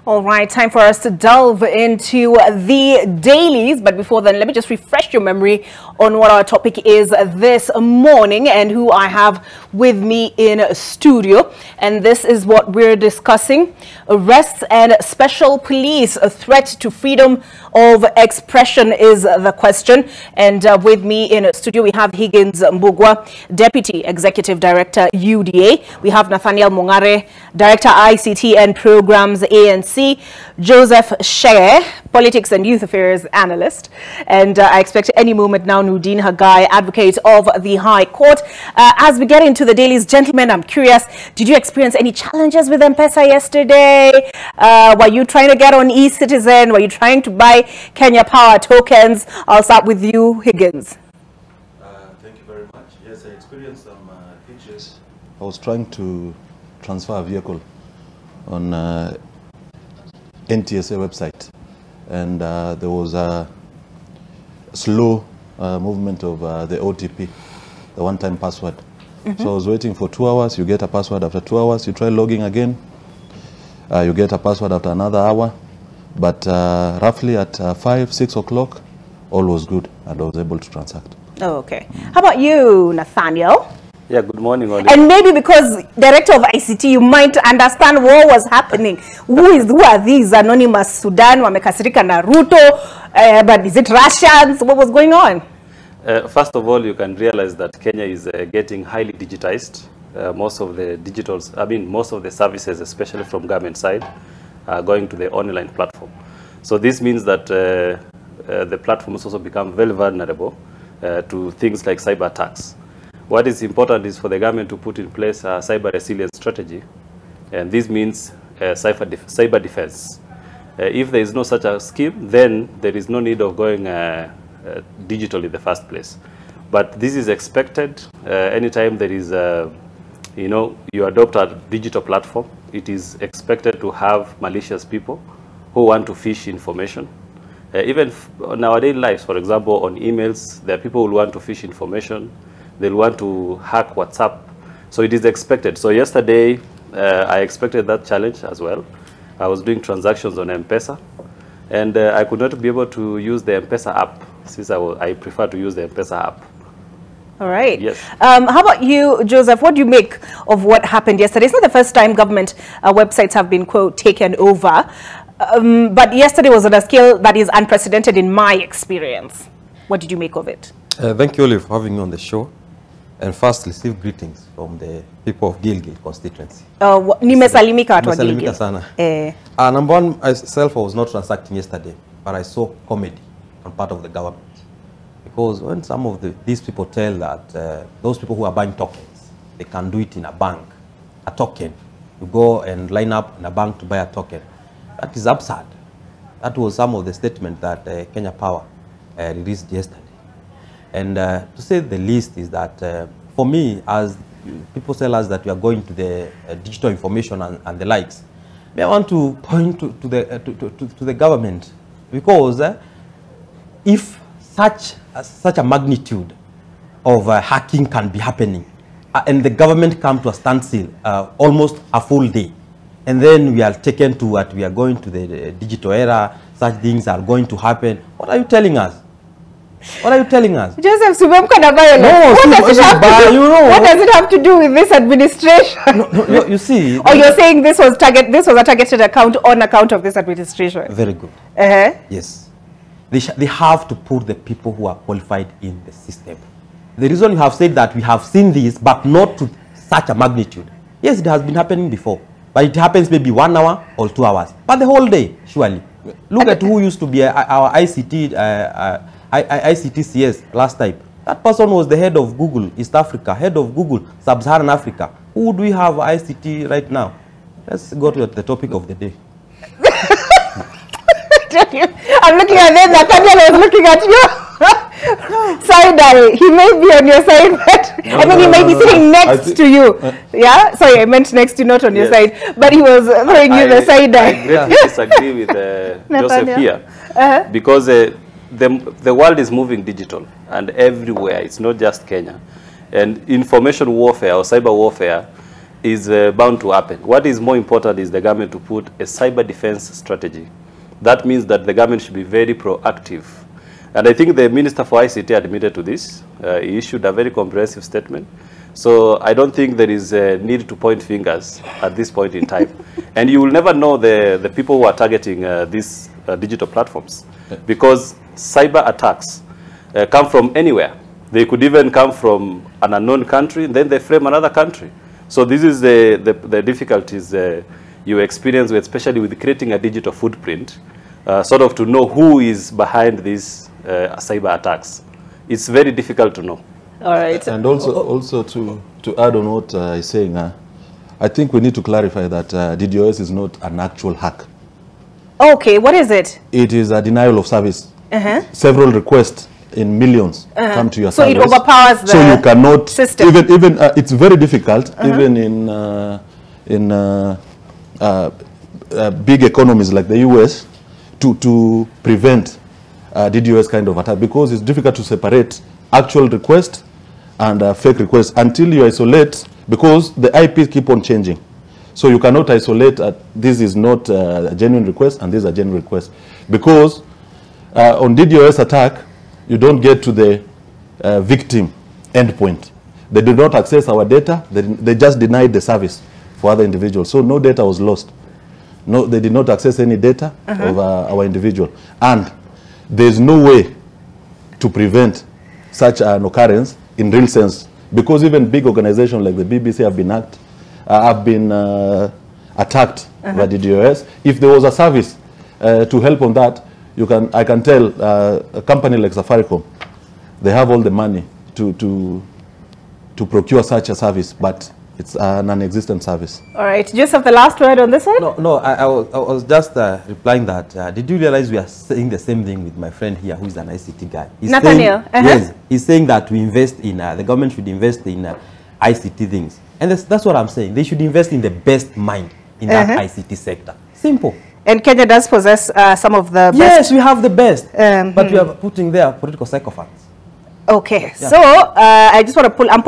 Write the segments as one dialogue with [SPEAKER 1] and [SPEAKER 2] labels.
[SPEAKER 1] All right, time for us to delve into the dailies. But before then, let me just refresh your memory on what our topic is this morning and who I have with me in studio. And this is what we're discussing. Arrests and special police, a threat to freedom of expression is the question. And with me in studio, we have Higgins Mbugua, Deputy Executive Director, UDA. We have Nathaniel Mungare, Director, ICT and Programs, ANC. Joseph Sheye, Politics and Youth Affairs Analyst. And I expect any moment now, Nudin Hagai, Advocate of the High Court. As we get into the dailies, gentlemen, I'm curious, did you experience any challenges with M-Pesa yesterday? Were you trying to get on eCitizen? Were you trying to buy Kenya Power tokens? I'll start with you, Higgins.
[SPEAKER 2] Thank you very much. Yes, I experienced some hitches. I was trying to transfer a vehicle on NTSA website, and there was a slow movement of the OTP, the one-time password. So I was waiting for 2 hours. You get a password after 2 hours. You try logging again. You get a password after another hour. But roughly at 5, 6 o'clock, all was good, and I was able to transact.
[SPEAKER 1] Oh, okay. How about you, Nathaniel?
[SPEAKER 3] Yeah, good morning, Oli.
[SPEAKER 1] And maybe because Director of ICT, you might understand what was happening. Who are these anonymous Sudan, Wamekasirika Naruto, but is it Russians? What was going on?
[SPEAKER 3] First of all, you can realize that Kenya is getting highly digitized. Most of the services, especially from government side, are going to the online platform. So this means that the platforms also become very vulnerable to things like cyber attacks. What is important is for the government to put in place a cyber resilience strategy, and this means cyber defense. If there is no such a scheme, then there is no need of going digital in the first place. But this is expected anytime there is, you adopt a digital platform, it is expected to have malicious people who want to phish information. Even in our daily lives, for example, on emails, there are people who want to phish information. They'll want to hack WhatsApp. So it is expected. So yesterday, I expected that challenge as well. I was doing transactions on M-Pesa, and I could not be able to use the M-Pesa app, since I prefer to use the M-Pesa app.
[SPEAKER 1] All right.
[SPEAKER 3] Yes.
[SPEAKER 1] How about you, Joseph? What do you make of what happened yesterday? It's not the first time government websites have been, quote, taken over. But yesterday was on a scale that is unprecedented in my experience. What did you make of it?
[SPEAKER 4] Thank you, Oli, for having me on the show. And first, receive greetings from the people of Gilgil constituency.
[SPEAKER 1] Nimesalimika watu wa
[SPEAKER 4] Nimesalimika
[SPEAKER 1] Gilgil.
[SPEAKER 4] sana. Number one, myself, I was not transacting yesterday, but I saw comedy on part of the government. Because when some of these people tell that those people who are buying tokens, they can do it in a bank, a token. You go and line up in a bank to buy a token. That is absurd. That was some of the statement that Kenya Power released yesterday. And to say the least is that for me, as people tell us that we are going to the digital information and the likes, I want to point to the government, because if such a magnitude of hacking can be happening, and the government come to a standstill almost a full day, and then we are taken to what we are going to the digital era, such things are going to happen, what are you telling us? What are you telling us?
[SPEAKER 1] Joseph, what does it have to do with this administration?
[SPEAKER 4] No, you see.
[SPEAKER 1] Or you're saying this was a targeted account on account of this administration?
[SPEAKER 4] Very good. Yes. They have to put the people who are qualified in the system. The reason you have said that we have seen this, but not to such a magnitude. Yes, it has been happening before, but it happens maybe 1 hour or 2 hours. But the whole day, surely. Look at who used to be our ICTCS last time. That person was the head of Google East Africa, head of Google Sub-Saharan Africa. Who do we have ICT right now? Let's go to the topic of the day.
[SPEAKER 1] I'm looking at them, Nathaniel was looking at you. Side eye. He may be on your side, but I mean, he may be sitting next to you. Yeah? Sorry, I meant next to, not on your side. But he was throwing you the side eye.
[SPEAKER 3] I greatly disagree with Joseph here. Because the world is moving digital, and everywhere. It's not just Kenya. And information warfare or cyber warfare is bound to happen. What is more important is the government to put a cyber defense strategy. That means that the government should be very proactive. And I think the Minister for ICT admitted to this. He issued a very comprehensive statement. So I don't think there is a need to point fingers at this point in time. And you will never know the people who are targeting these digital platforms, because cyber attacks come from anywhere. They could even come from an unknown country, and then they frame another country. So this is the difficulties you experience, especially with creating a digital footprint, sort of to know who is behind these cyber attacks. It's very difficult to know.
[SPEAKER 1] All right.
[SPEAKER 2] And also to add on what he's saying, I think we need to clarify that DDoS is not an actual hack.
[SPEAKER 1] Okay, what is it?
[SPEAKER 2] It is a denial of service. Several requests in millions come to your service.
[SPEAKER 1] So it overpowers the
[SPEAKER 2] so you cannot
[SPEAKER 1] system.
[SPEAKER 2] Even it's very difficult even in big economies like the US to prevent DDoS kind of attack, because it's difficult to separate actual request and fake request until you isolate, because the IPs keep on changing. So you cannot isolate this is not a genuine request and this is a genuine request, because on DDoS attack you don't get to the victim endpoint. They did not access our data. They just denied the service for other individuals. So no data was lost. No, they did not access any data of our individual. And there's no way to prevent such an occurrence in real sense, because even big organizations like the BBC have been attacked by DDoS. If there was a service to help on that, I can tell a company like Safaricom, they have all the money to procure such a service, but it's a non-existent service.
[SPEAKER 1] All right, Joseph, the last word on this one?
[SPEAKER 4] No, I was just replying that, did you realize we are saying the same thing with my friend here, who is an ICT guy? He's
[SPEAKER 1] Nathaniel.
[SPEAKER 4] Saying, yes, he's saying that we invest in, the government should invest in ICT things. And that's what I'm saying. They should invest in the best mind in that ICT sector. Simple.
[SPEAKER 1] And Kenya does possess some of the best.
[SPEAKER 4] Yes, we have the best. But we are putting there political psychopaths.
[SPEAKER 1] Okay, yeah. So I just want to I've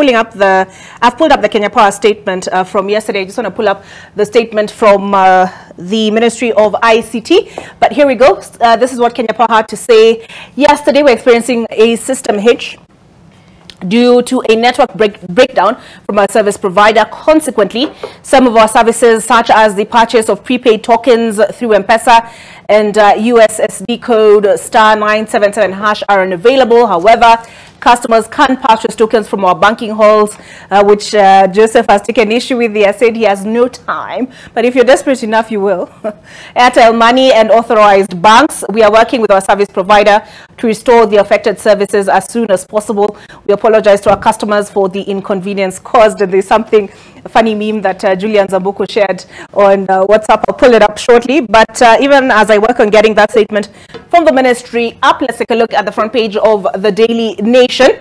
[SPEAKER 1] pulled up the Kenya Power statement from yesterday. I just want to pull up the statement from the Ministry of ICT. But here we go. This is what Kenya Power had to say yesterday. We're experiencing a system hitch due to a network breakdown from our service provider. Consequently, some of our services, such as the purchase of prepaid tokens through M-Pesa and USSD code *977# are unavailable. However, customers can purchase tokens from our banking halls, which Joseph has taken issue with. He has said he has no time, but if you're desperate enough, you will. Airtel Money and authorized banks, we are working with our service provider to restore the affected services as soon as possible. We apologize to our customers for the inconvenience caused. There's something, a funny meme that Julian Zambuku shared on WhatsApp. I'll pull it up shortly. But even as I work on getting that statement from the ministry up, let's take a look at the front page of the Daily Nation.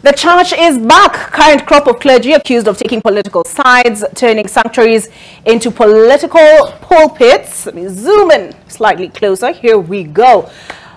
[SPEAKER 1] The church is back. Current crop of clergy accused of taking political sides, turning sanctuaries into political pulpits. Let me zoom in slightly closer. Here we go.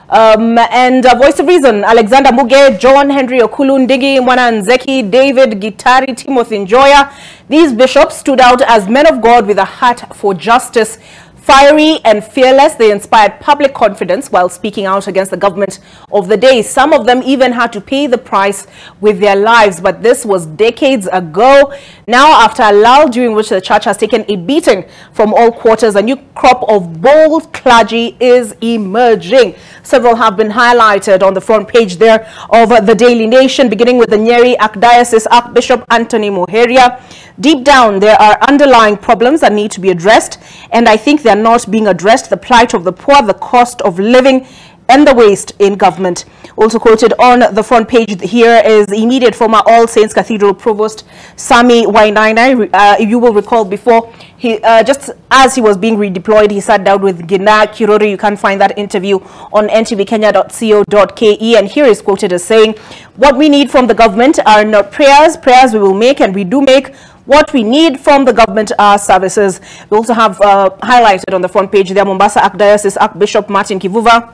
[SPEAKER 1] And Voice of Reason, Alexander Muge, John Henry Okulu Ndigi, Mwana Nzeki, David Gitari, Timothy Njoya. These bishops stood out as men of God with a heart for justice. Fiery and fearless, they inspired public confidence while speaking out against the government of the day. Some of them even had to pay the price with their lives, but this was decades ago. Now, after a lull during which the church has taken a beating from all quarters, a new crop of bold clergy is emerging. Several have been highlighted on the front page there of the Daily Nation, beginning with the Nyeri Archdiocese Archbishop Anthony Muheria. Deep down, there are underlying problems that need to be addressed, and I think they're not being addressed. The plight of the poor, the cost of living, and the waste in government. Also quoted on the front page here is immediate former All Saints Cathedral Provost Sami Wainaina. You will recall before, just as he was being redeployed, he sat down with Gina Kirori. You can find that interview on ntvkenya.co.ke. And here is quoted as saying, what we need from the government are not prayers. Prayers we will make, and we do make. What we need from the government are services. We also have highlighted on the front page there Mombasa Archdiocese Archbishop Martin Kivuva.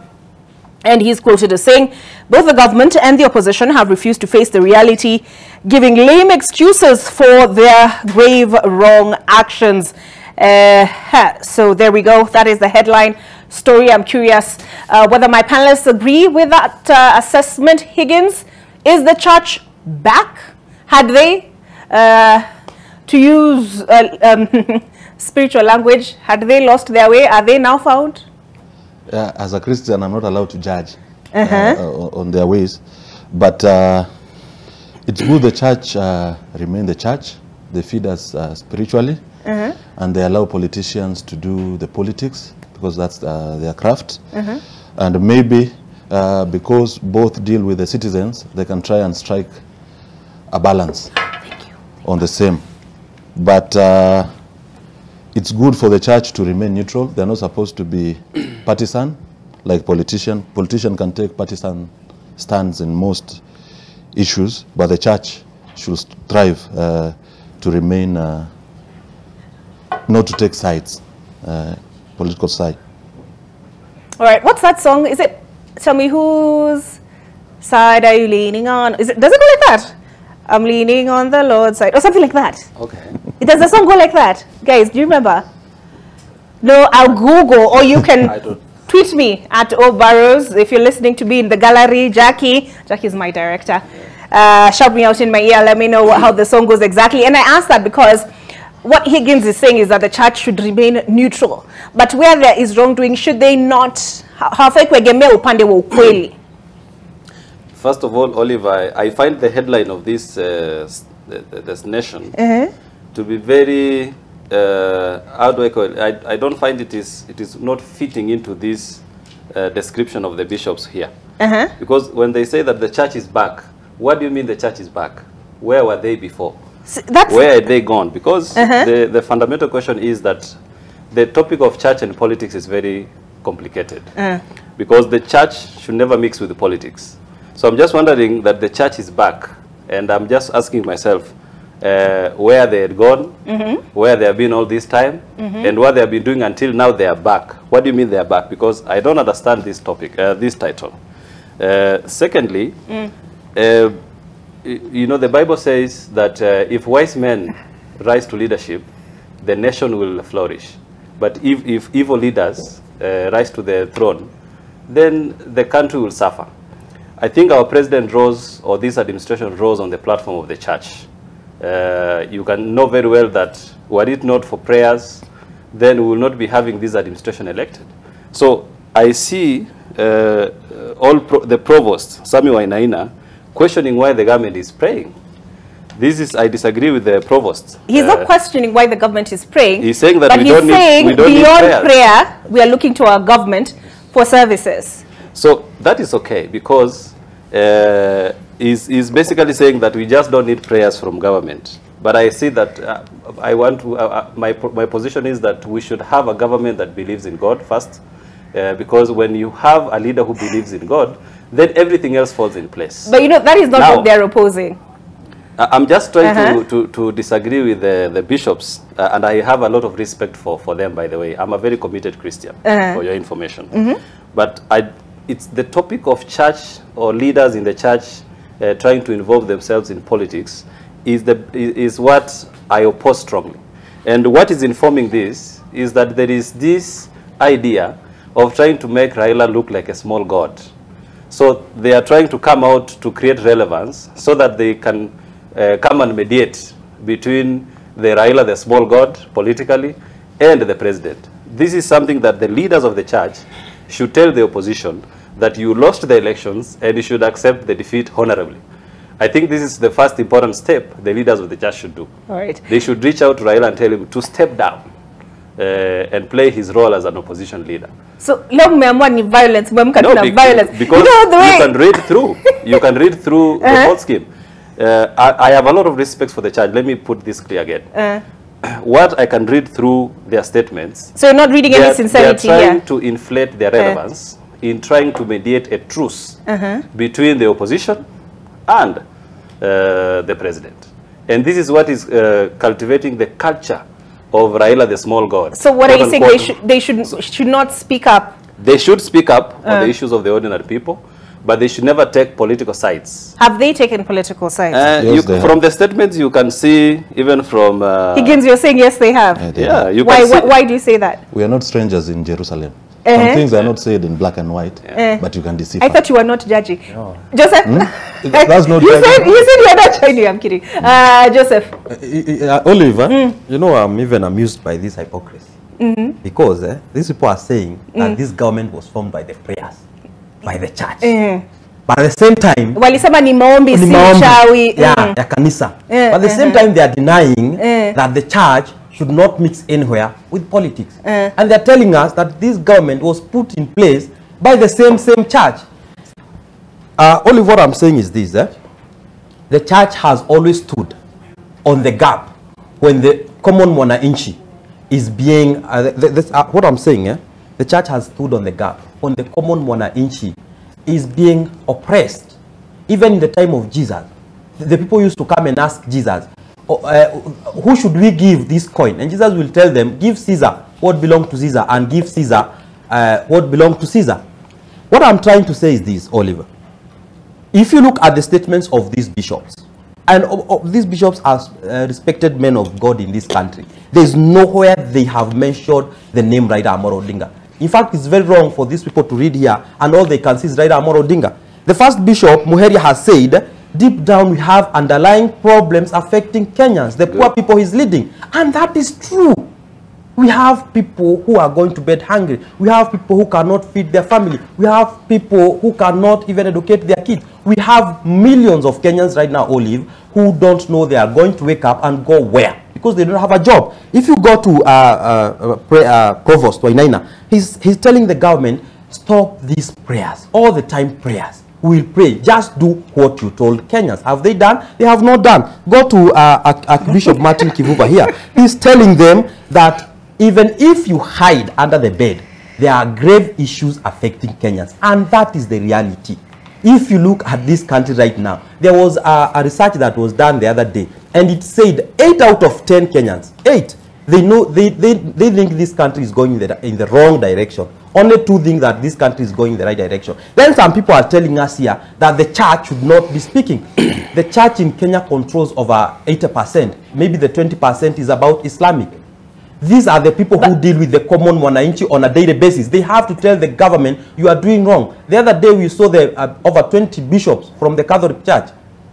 [SPEAKER 1] And he's quoted as saying, both the government and the opposition have refused to face the reality, giving lame excuses for their grave wrong actions. So there we go. That is the headline story. I'm curious whether my panelists agree with that assessment. Higgins, is the church back? Had they, to use spiritual language, had they lost their way? Are they now found?
[SPEAKER 2] As a Christian, I'm not allowed to judge on their ways. But it's good the church remain the church. They feed us spiritually. And they allow politicians to do the politics because that's their craft. And maybe because both deal with the citizens, they can try and strike a balance on the same. But it's good for the church to remain neutral. They're not supposed to be partisan like politician. Politician can take partisan stands in most issues, but the church should strive to remain, not to take sides, political side.
[SPEAKER 1] All right, what's that song? Is it, tell me whose side are you leaning on? Does it go like that? I'm leaning on the Lord's side, or something like that.
[SPEAKER 3] Okay.
[SPEAKER 1] Does the song go like that? Guys, do you remember? No, I'll Google, or you can tweet me at O Barrows if you're listening to me in the gallery. Jackie is my director. Shout me out in my ear, let me know how the song goes exactly. And I asked that because what Higgins is saying is that the church should remain neutral. But where there is wrongdoing, should they not?
[SPEAKER 3] First of all, Oliver, I find the headline of this nation to be very, how do I call it? I don't find it is not fitting into this description of the bishops here. Because when they say that the church is back, what do you mean the church is back? Where were they before?
[SPEAKER 1] So
[SPEAKER 3] where are they gone? Because the fundamental question is that the topic of church and politics is very complicated. Because the church should never mix with the politics. So I'm just wondering that the church is back, and I'm just asking myself where they had gone, where they have been all this time, and what they have been doing until now they are back. What do you mean they are back? Because I don't understand this topic, this title. Secondly, you know, the Bible says that if wise men rise to leadership, the nation will flourish. But if evil leaders rise to the throne, then the country will suffer. I think our president rose, or this administration rose on the platform of the church. You can know very well that were it not for prayers, then we will not be having this administration elected. So I see the provost, Sami Wainaina, questioning why the government is praying. I disagree with the provost.
[SPEAKER 1] He's not questioning why the government is praying.
[SPEAKER 3] He's saying that we don't need
[SPEAKER 1] beyond prayer, we are looking to our government for services.
[SPEAKER 3] So that is okay, because he's basically saying that we just don't need prayers from government. But I see that my position is that we should have a government that believes in God first, because when you have a leader who believes in God, then everything else falls in place.
[SPEAKER 1] But you know, that is not what they're opposing.
[SPEAKER 3] I'm just trying to disagree with the bishops, and I have a lot of respect for them, by the way. I'm a very committed Christian, for your information. But it's the topic of church or leaders in the church trying to involve themselves in politics is what I oppose strongly. And what is informing this is that there is this idea of trying to make Raila look like a small god. So they are trying to come out to create relevance so that they can come and mediate between the Raila, the small god, politically, and the president. This is something that the leaders of the church should tell the opposition, that you lost the elections and you should accept the defeat honorably. I think this is the first important step the leaders of the church should do.
[SPEAKER 1] All right.
[SPEAKER 3] They should reach out to Raila and tell him to step down and play his role as an opposition leader.
[SPEAKER 1] So, violence,
[SPEAKER 3] because you can read through. You can read through the whole scheme. I have a lot of respect for the church. Let me put this clear again. What I can read through their statements.
[SPEAKER 1] So you're not reading any sincerity here?
[SPEAKER 3] They are trying to inflate their relevance in trying to mediate a truce between the opposition and the president. And this is what is cultivating the culture of Raila, the small god.
[SPEAKER 1] So what are you saying? They should not speak up?
[SPEAKER 3] They should speak up on the issues of the ordinary people, but they should never take political sides.
[SPEAKER 1] Have they taken political sides?
[SPEAKER 2] Yes,
[SPEAKER 3] From the statements, you can see, even from...
[SPEAKER 1] Higgins, you're saying yes, they have.
[SPEAKER 3] Yeah, you
[SPEAKER 1] Why,
[SPEAKER 3] can see,
[SPEAKER 1] why do you say that?
[SPEAKER 2] We are not strangers in Jerusalem. Some things are not said in black and white, but you can decipher.
[SPEAKER 1] I thought you were not judging. No. Joseph?
[SPEAKER 2] That's not
[SPEAKER 1] you said you're not judging. I'm kidding. Joseph?
[SPEAKER 4] Oliver, you know, I'm even amused by this hypocrisy. Because these people are saying that this government was formed by the prayers, by the church. But at the same time,
[SPEAKER 1] walisema ni maombi si uchawi.
[SPEAKER 4] Ya kanisa. But at the same time, they are denying that the church should not mix anywhere with politics. And they're telling us that this government was put in place by the same church. Only what I'm saying is this. The church has always stood on the gap when the common mwananchi is being... what I'm saying, the church has stood on the gap when the common mwananchi is being oppressed. Even in the time of Jesus, the people used to come and ask Jesus, who should we give this coin? And Jesus will tell them, give Caesar what belongs to Caesar, and give Caesar what belongs to Caesar. What I'm trying to say is this, Oliver. If you look at the statements of these bishops, and these bishops are respected men of God in this country, there is nowhere they have mentioned the name Raila Amolo Odinga. In fact, it's very wrong for these people to read here, and all they can see is Raila Amolo Odinga. The first bishop, Muheria, has said, deep down we have underlying problems affecting Kenyans, the poor people he's leading. And that is true. We have people who are going to bed hungry. We have people who cannot feed their family. We have people who cannot even educate their kids. We have millions of Kenyans right now, Olive, who don't know they are going to wake up and go where, because they don't have a job. If you go to Provost Wainaina, he's telling the government, stop these prayers, all the time prayers. We will pray, just do what you told Kenyans. Have they done? They have not done. Go to Archbishop Martin Kivuva here. He's telling them that even if you hide under the bed, there are grave issues affecting Kenyans. And that is the reality. If you look at this country right now, there was a research that was done the other day, and it said 8 out of 10 Kenyans, 8, they think this country is going in the wrong direction. Only 2 think that this country is going in the right direction. Then some people are telling us here that the church should not be speaking. The church in Kenya controls over 80%. Maybe the 20% is about Islamic. These are the people who deal with the common mwananchi on a daily basis. They have to tell the government, you are doing wrong. The other day we saw over 20 bishops from the Catholic Church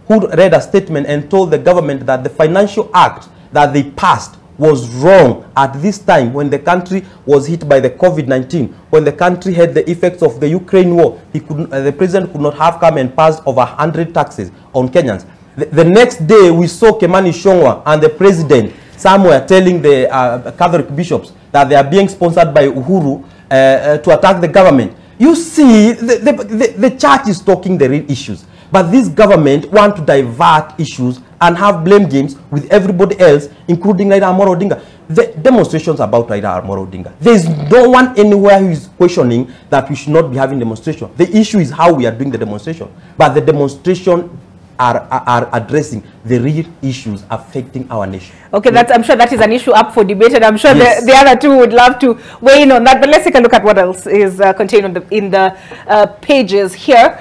[SPEAKER 4] who read a statement and told the government that the financial act that they passed was wrong at this time when the country was hit by the COVID-19, when the country had the effects of the Ukraine war. The president could not have come and passed over 100 taxes on Kenyans. The next day we saw Kimani Ichung'wah and the president somewhere telling the Catholic bishops that they are being sponsored by Uhuru to attack the government. You see, the church is talking the real issues. But this government want to divert issues and have blame games with everybody else, including Raila Amolo Odinga. The demonstrations about Raila Amolo Odinga, there is no one anywhere who is questioning that we should not be having demonstration. The issue is how we are doing the demonstration. But the demonstration are addressing the real issues affecting our nation.
[SPEAKER 1] Okay, I'm sure that is an issue up for debate, and I'm sure the other two would love to weigh in on that. But let's take a look at what else is contained in the pages here.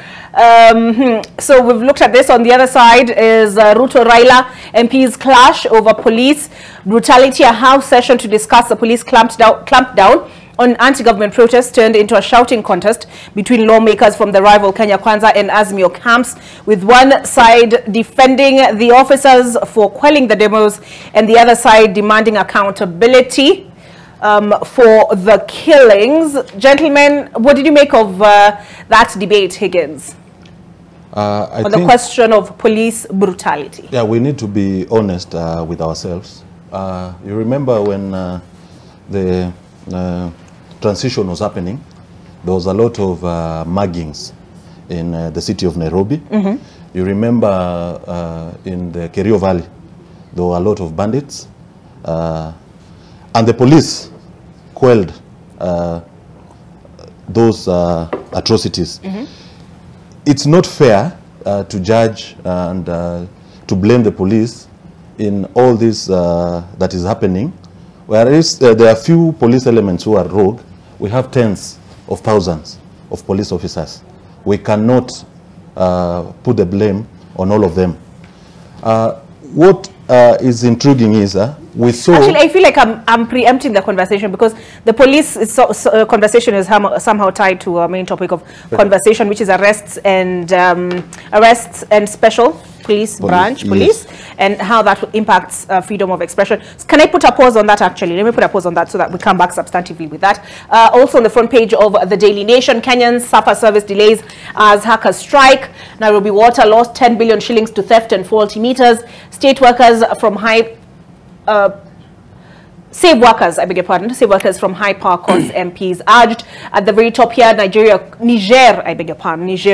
[SPEAKER 1] So we've looked at this. On the other side is Ruto Raila MPs clash over police brutality. A house session to discuss the police clamped down on anti-government protests turned into a shouting contest between lawmakers from the rival Kenya Kwanza and Azimio camps, with one side defending the officers for quelling the demos and the other side demanding accountability for the killings. Gentlemen, what did you make of that debate, Higgins? On the question of police brutality.
[SPEAKER 2] Yeah, we need to be honest with ourselves. You remember when the transition was happening, there was a lot of muggings in the city of Nairobi. You remember in the Kerio Valley, there were a lot of bandits. And the police quelled those atrocities. It's not fair to judge and to blame the police in all this that is happening. Whereas there are few police elements who are rogue, we have tens of thousands of police officers. We cannot put the blame on all of them. What is intriguing is we saw...
[SPEAKER 1] Actually, I feel like I'm preempting the conversation because the police conversation is somehow tied to our main topic of conversation, which is arrests and special police branch, police, and how that impacts freedom of expression. So can I put a pause on that, actually? Let me put a pause on that so that we come back substantively with that. Also on the front page of the Daily Nation, Kenyans suffer service delays as hackers strike. Nairobi Water lost 10 billion shillings to theft and faulty meters. State workers from Save workers from high power costs, MPs urged. At the very top here, Niger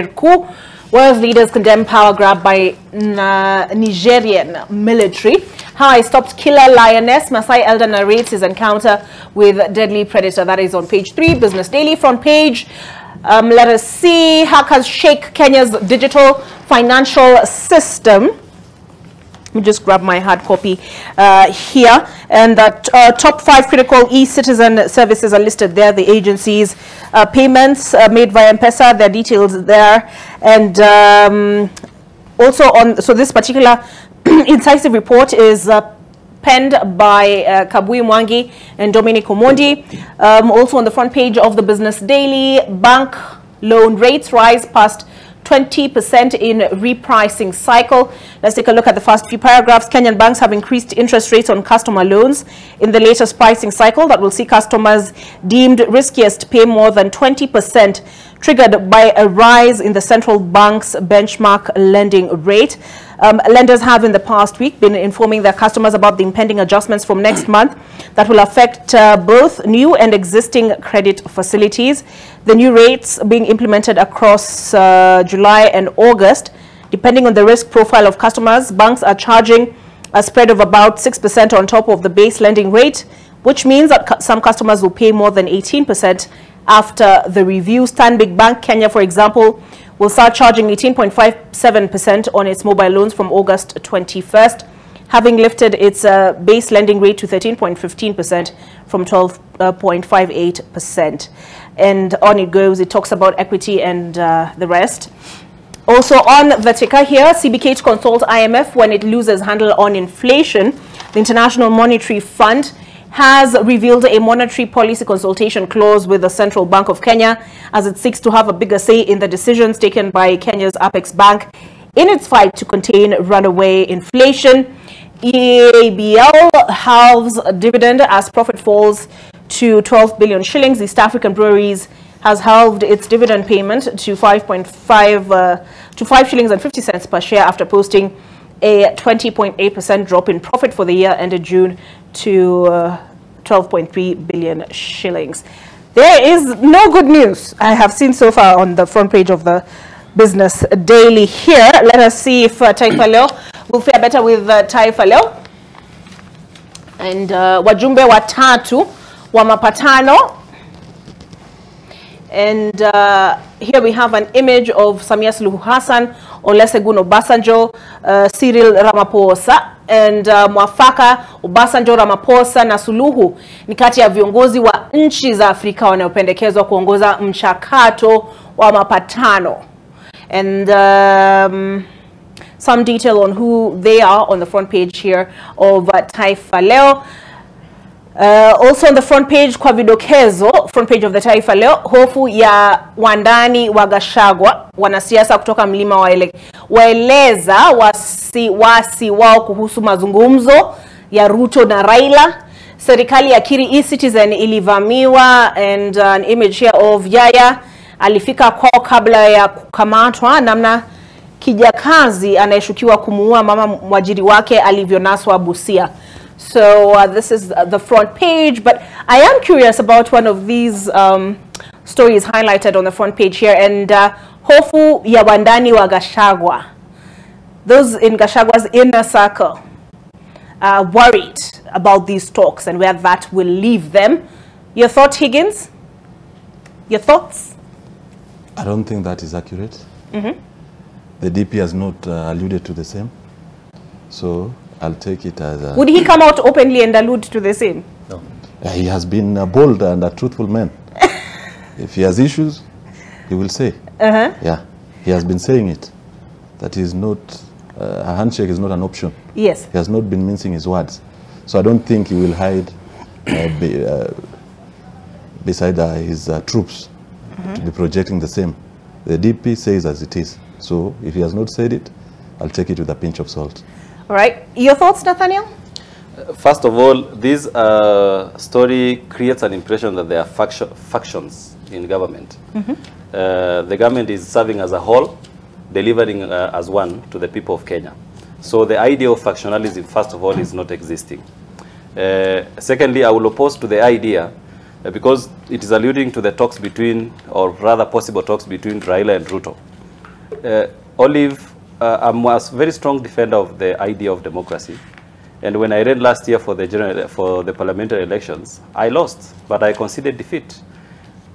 [SPEAKER 1] coup. World leaders condemn power grab by Nigerian military. How I stopped killer lioness. Masai elder narrates his encounter with deadly predator. That is on page 3, Business Daily. Front page. Let us see. Hackers shake Kenya's digital financial system. Let me just grab my hard copy here. And that top 5 critical e-citizen services are listed there. The agencies' payments made via M-Pesa, their details there. And also on, so this particular incisive report is penned by Kabui Mwangi and Dominic Omondi. Also on the front page of the Business Daily, bank loan rates rise past 20% in repricing cycle. Let's take a look at the first few paragraphs. Kenyan banks have increased interest rates on customer loans in the latest pricing cycle that will see customers deemed riskiest pay more than 20%, triggered by a rise in the central bank's benchmark lending rate. Lenders have in the past week been informing their customers about the impending adjustments from next month that will affect both new and existing credit facilities. The new rates being implemented across July and August. Depending on the risk profile of customers, banks are charging a spread of about 6% on top of the base lending rate, which means that some customers will pay more than 18% after the review. Stanbic Bank Kenya, for example, will start charging 18.57% on its mobile loans from August 21st, having lifted its base lending rate to 13.15% from 12.58%. And on it goes. It talks about equity and the rest. Also on the ticker here, CBK to consult IMF when it loses handle on inflation. The International Monetary Fund has revealed a monetary policy consultation clause with the Central Bank of Kenya as it seeks to have a bigger say in the decisions taken by Kenya's Apex Bank in its fight to contain runaway inflation. EABL halves dividend as profit falls to 12 billion shillings. East African Breweries has halved its dividend payment to 5 shillings and 50 cents per share after posting a 20.8% drop in profit for the year ended June to 12.3 billion shillings. There is no good news I have seen so far on the front page of the Business Daily here. Let us see if Taifa Leo will fare better with Taifa Leo. And wajumbe watatu wa mapatano. And here we have an image of Samia Suluhu Hassan, Olusegun Obasanjo, Cyril Ramaphosa, and mwafaka Obasanjo, Ramaphosa na Suluhu ni kati ya viongozi wa nchi za Afrika wanaopendekezwa kuongoza mchakato wa mapatano. And some detail on who they are on the front page here of Taifa Leo. Also on the front page kwa vidokezo, front page of the Taifa Leo, hofu ya wandani wa Gachagua, wanasiasa kutoka mlima waeleza wasi wao kuhusu mazungumzo ya Ruto na Raila. Serikali ya kiri e-Citizen ilivamiwa, and an image here of Yaya alifika kwao kabla ya kukamatwa, namna kijakazi anayeshukiwa kumuua mama mwajiri wake alivyonaswa Busia. So this is the front page, but I am curious about one of these stories highlighted on the front page here, and hofu ya wandani wa Gachagua. Those in Gachagua's inner circle are worried about these talks and where that will leave them. Your thought, Higgins? Your thoughts?
[SPEAKER 2] I don't think that is accurate. The DP has not alluded to the same. So I'll take it as a...
[SPEAKER 1] Would he come out openly and allude to the same?
[SPEAKER 2] No. He has been a bold and a truthful man. If he has issues, he will say. Yeah, he has been saying it. That is not, a handshake is not an option.
[SPEAKER 1] Yes.
[SPEAKER 2] He has not been mincing his words. So I don't think he will hide beside his troops to be projecting the same. The DP says as it is. So if he has not said it, I'll take it with a pinch of salt. All right. Your thoughts, Nathaniel?
[SPEAKER 3] First of all, this story creates an impression that there are factions in government. The government is serving as a whole, delivering as one to the people of Kenya. So the idea of factionalism, first of all, is not existing. Secondly, I will oppose to the idea, because it is alluding to the talks between, or rather possible talks between Raila and Ruto. Olive, I'm a very strong defender of the idea of democracy. And when I ran last year for the parliamentary elections, I lost, but I conceded defeat.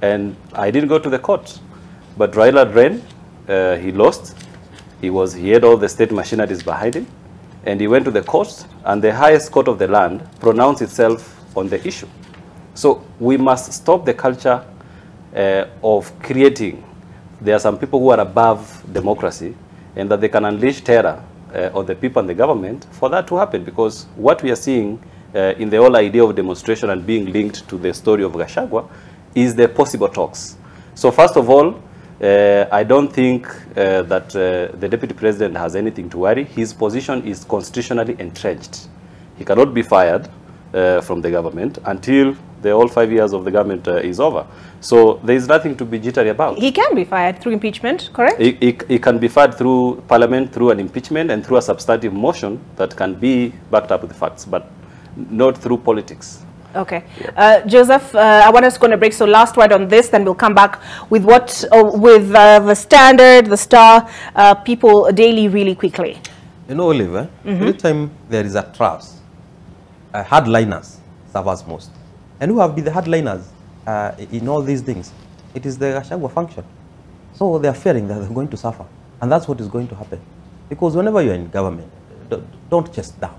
[SPEAKER 3] And I didn't go to the court. But Raila ran, he lost. He had all the state machineries behind him. And he went to the court, and the highest court of the land pronounced itself on the issue. So we must stop the culture of creating. There are some people who are above democracy, and that they can unleash terror on the people and the government for that to happen. Because what we are seeing in the whole idea of demonstration and being linked to the story of Gachagua is the possible talks. So first of all, I don't think that the Deputy President has anything to worry. His position is constitutionally entrenched. He cannot be fired from the government until the whole 5 years of the government is over. So there is nothing to be jittery about.
[SPEAKER 1] He can be fired through impeachment, correct?
[SPEAKER 3] He can be fired through Parliament, through an impeachment, and through a substantive motion that can be backed up with the facts, but not through politics.
[SPEAKER 1] Okay. Yeah. Joseph, I want us to go on a break, so last word on this, then we'll come back with the Standard, the Star, People Daily really quickly.
[SPEAKER 4] You know, Oliver, every time there is a trust, hardliners suffers most. And who have been the hardliners in all these things? It is the Gachagua function. So they are fearing that they're going to suffer. And that's what is going to happen. Because whenever you're in government, don't chest down.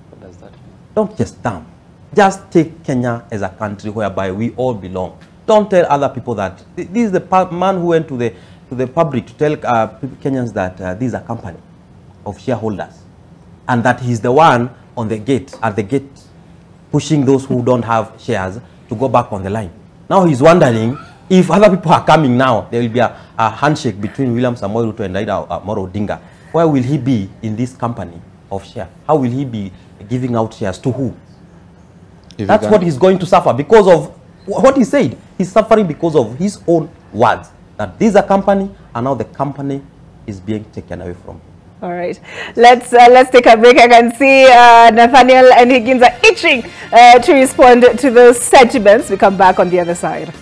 [SPEAKER 3] What does that mean?
[SPEAKER 4] Don't chest down. Just take Kenya as a country whereby we all belong. Don't tell other people that. This is the man who went to the public to tell Kenyans that this is a company of shareholders. And that he's the one on the gate, at the gate, pushing those who don't have shares to go back on the line. Now he's wondering if other people are coming now, there will be a handshake between William Samoei Ruto and Raila Amolo Odinga. Where will he be in this company of share? How will he be giving out shares to who? That's what he's going to suffer because of what he said. He's suffering because of his own words. That this is a company, and now the company is being taken away from him.
[SPEAKER 1] All right, let's take a break. I can see Nathaniel and Higgins are itching to respond to those sentiments. We come back on the other side.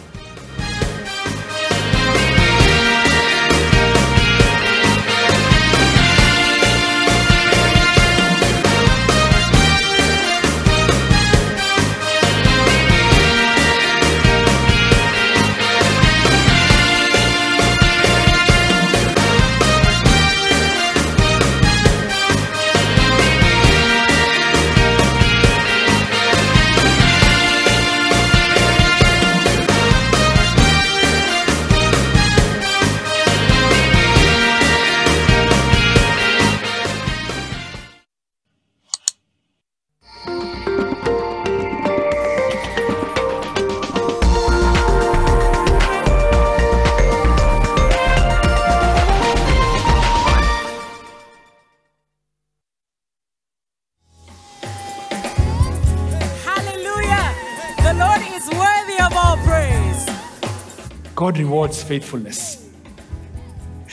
[SPEAKER 5] God rewards faithfulness.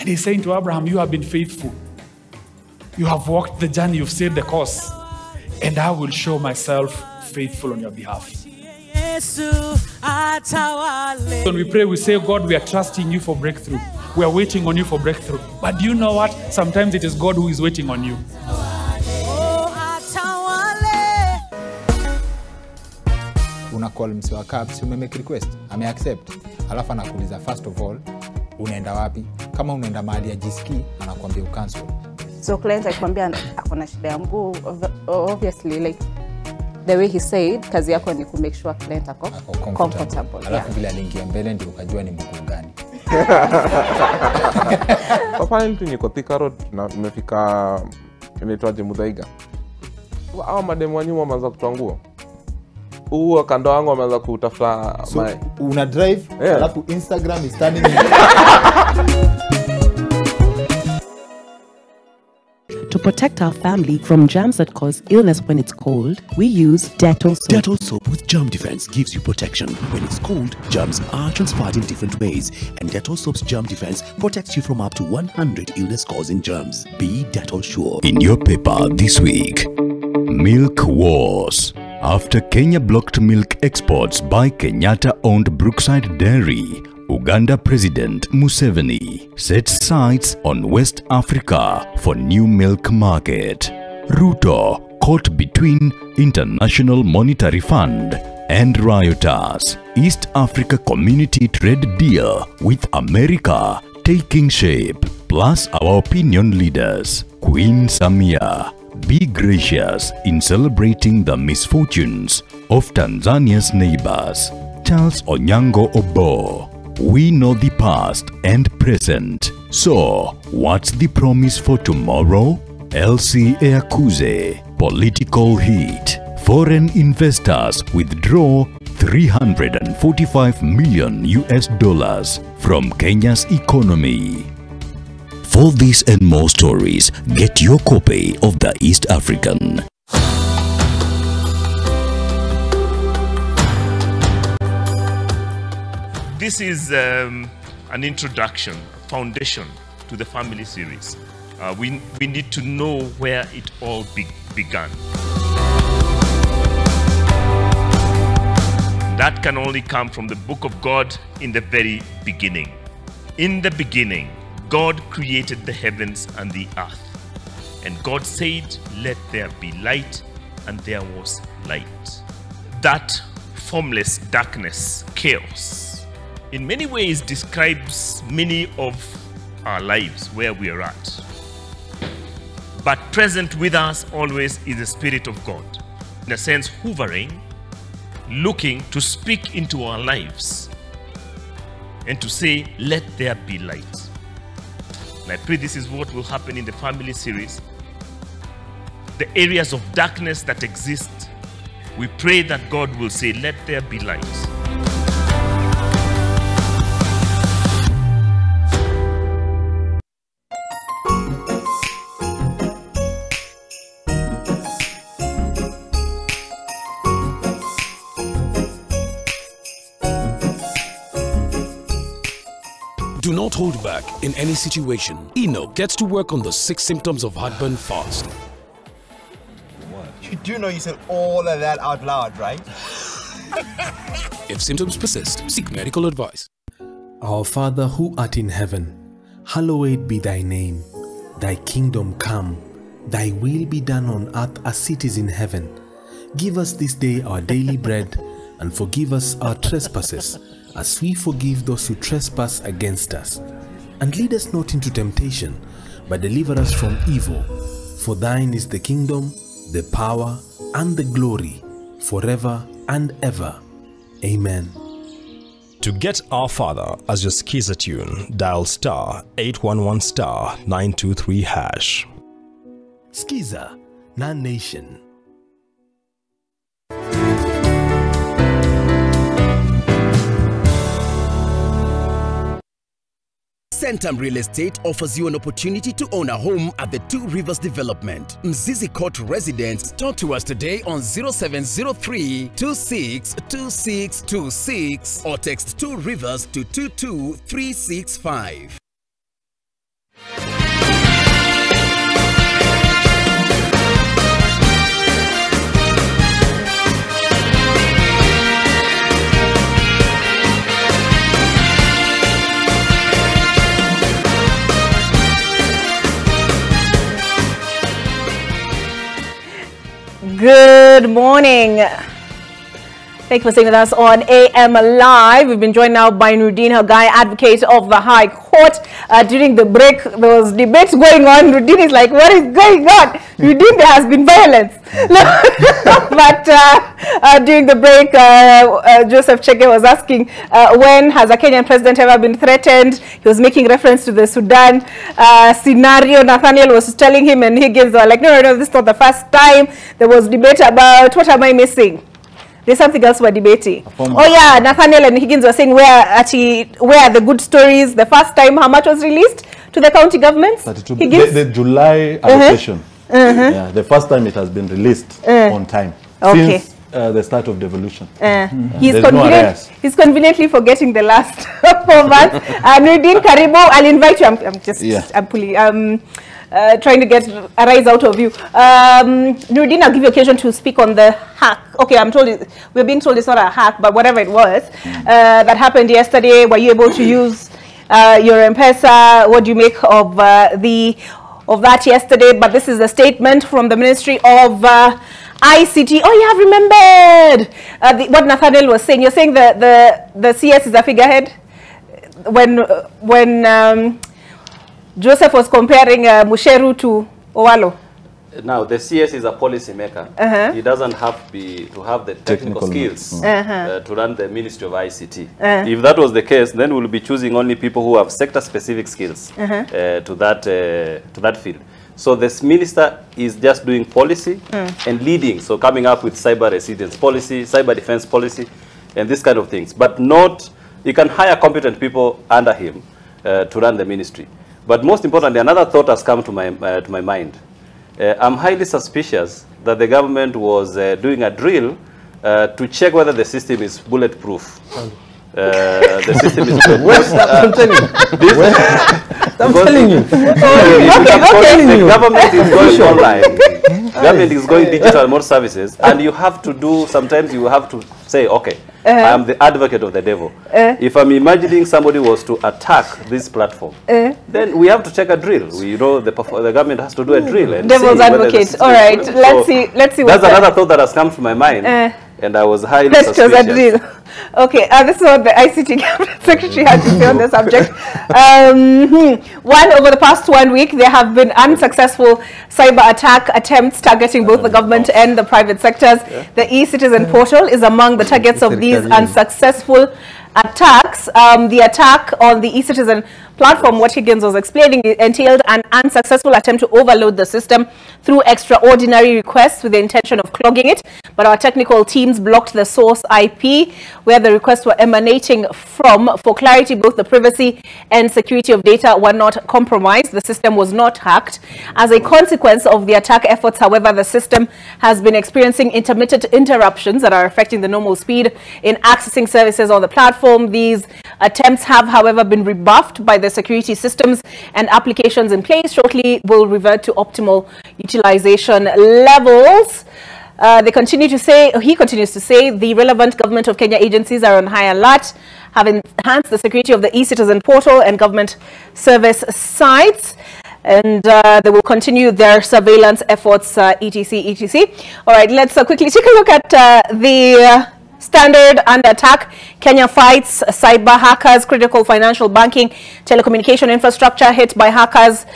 [SPEAKER 5] And he's saying to Abraham, you have been faithful. You have walked the journey, you've stayed the course. And I will show myself faithful on your behalf. When we pray, we say, God, we are trusting you for breakthrough. We are waiting on you for breakthrough. But do you know what? Sometimes it is God who is waiting on you.
[SPEAKER 6] Una call msi wa CABS, umemake request, ame-accept. Alafu anakuuliza, first of all, unaenda wapi? Kama unaenda mahali ya jiski, anakuambia ucancel.
[SPEAKER 7] So client akikwambia akona shida ya mguu, obviously like the way he said, kazi yako ni ku make sure client ako comfortable.
[SPEAKER 6] Alafu vile aliingia mbele ndio ukajua ni mkuu gani.
[SPEAKER 8] Apparently niko Thika Road na nimefika inaitwaje Muthaiga. Hao mademu wa nyuma wameanza kutoa nguo. Huo kando wangu wameanza kutafuta
[SPEAKER 6] una drive alafu Instagram is turning.
[SPEAKER 9] To protect our family from germs that cause illness when it's cold, we use Dettol soap.
[SPEAKER 10] Dettol soap with germ defense gives you protection. When it's cold, germs are transferred in different ways, and Dettol soap's germ defense protects you from up to 100 illness-causing germs. Be Dettol sure.
[SPEAKER 11] In your paper this week, Milk Wars. After Kenya blocked milk exports by Kenyatta-owned Brookside Dairy, Uganda President Museveni sets sights on West Africa for new milk market. Ruto caught between International Monetary Fund and rioters. East Africa Community Trade Deal with America taking shape. Plus our opinion leaders. Queen Samia, be gracious in celebrating the misfortunes of Tanzania's neighbors. Charles Onyango Obo. We know the past and present. So, what's the promise for tomorrow? LC Eakuze. Political heat. Foreign investors withdraw $345 million from Kenya's economy.
[SPEAKER 10] For this and more stories, get your copy of the East African.
[SPEAKER 12] This is an introduction, a foundation to the family series. We need to know where it all began. That can only come from the book of God in the very beginning. In the beginning, God created the heavens and the earth. And God said, "Let there be light," and there was light. That formless darkness, chaos, in many ways describes many of our lives where we are at. But present with us always is the Spirit of God. In a sense, hovering, looking to speak into our lives and to say, "Let there be light." And I pray this is what will happen in the family series. The areas of darkness that exist, we pray that God will say, "Let there be light."
[SPEAKER 13] Do not hold back in any situation. Eno gets to work on the 6 symptoms of heartburn fast.
[SPEAKER 14] You do know you said all of that out loud, right?
[SPEAKER 13] If symptoms persist, seek medical advice.
[SPEAKER 15] Our Father who art in heaven, hallowed be thy name. Thy kingdom come, thy will be done on earth as it is in heaven. Give us this day our daily bread, and forgive us our trespasses, as we forgive those who trespass against us. And lead us not into temptation, but deliver us from evil. For thine is the kingdom, the power, and the glory, forever and ever. Amen.
[SPEAKER 16] To get Our Father as your Skiza tune, dial *811 *923 #.
[SPEAKER 15] Skiza, Nan Nation.
[SPEAKER 17] Centum Real Estate offers you an opportunity to own a home at the Two Rivers Development, Mzizi Court Residence. Talk to us today on 0703 262626 or text 2 Rivers to 22365.
[SPEAKER 1] Good morning. Thank you for staying with us on AM Live. We've been joined now by Nuruddin Hagai, advocate of the High Court. During the break, there was debates going on. Nuruddin is like, what is going on? Nuruddin, there has been violence. But during the break, Joseph Chege was asking, when has a Kenyan president ever been threatened? He was making reference to the Sudan scenario. Nathaniel was telling him, and Higgins were like, no, this is not the first time. There was debate about, what am I missing? There's something else we're debating. Oh yeah, Nathaniel and Higgins were saying where are the good stories. The first time how much was released to the county governments?
[SPEAKER 2] The July allocation. Yeah, the first time it has been released on time since the start of devolution.
[SPEAKER 1] He's conveniently forgetting the last 4 months. Nuruddin, Karibu, I'll invite you. I'm pulling. Trying to get a rise out of you. Nuruddin, I'll give you occasion to speak on the hack. Okay, we're being told it's not a hack, but whatever it was that happened yesterday. Were you able to use your M-Pesa? What do you make of that yesterday? But this is a statement from the Ministry of ICT. Oh, you have remembered what Nathaniel was saying. You're saying the CS is a figurehead when Joseph was comparing Musheru to Owalo.
[SPEAKER 3] Now, the CS is a policy maker. He doesn't have to have the technical skills to run the Ministry of ICT. If that was the case, then we'll be choosing only people who have sector-specific skills to that field. So this minister is just doing policy and leading, so coming up with cyber resilience policy, cyber defense policy, and this kind of things. But not, you can hire competent people under him to run the ministry. But most importantly, another thought has come to my mind. I'm highly suspicious that the government was doing a drill to check whether the system is bulletproof. The system is bulletproof. I'm telling you. The government is going online. Government is going digital, more services, and you have to do, sometimes you have to say, okay, I am the advocate of the devil. If I'm imagining somebody was to attack this platform, then we have to check a drill. We know the government has to do a drill. And
[SPEAKER 1] devil's advocate. All right, let's see.
[SPEAKER 3] That's another thought that has come to my mind, and I was highly suspicious.
[SPEAKER 1] A drill. Okay, this is what the ICT Cabinet Secretary had to say on the subject. Over the past 1 week, there have been unsuccessful cyber attack attempts targeting both the government and the private sectors. The e-Citizen portal is among the targets of these unsuccessful attacks. The attack on the e-Citizen platform, what Higgins was explaining, entailed an unsuccessful attempt to overload the system through extraordinary requests with the intention of clogging it. But our technical teams blocked the source IP where the requests were emanating from. For clarity, both the privacy and security of data were not compromised. The system was not hacked. As a consequence of the attack efforts, however, the system has been experiencing intermittent interruptions that are affecting the normal speed in accessing services on the platform. These attempts have, however, been rebuffed by the security systems and applications in place. Shortly will revert to optimal utilization levels. He continues to say the relevant government of Kenya agencies are on high alert, have enhanced the security of the e-Citizen portal and government service sites, and they will continue their surveillance efforts, etc. All right, let's quickly take a look at the Standard under attack. Kenya fights cyber hackers. Critical financial banking, telecommunication infrastructure hit by hackers,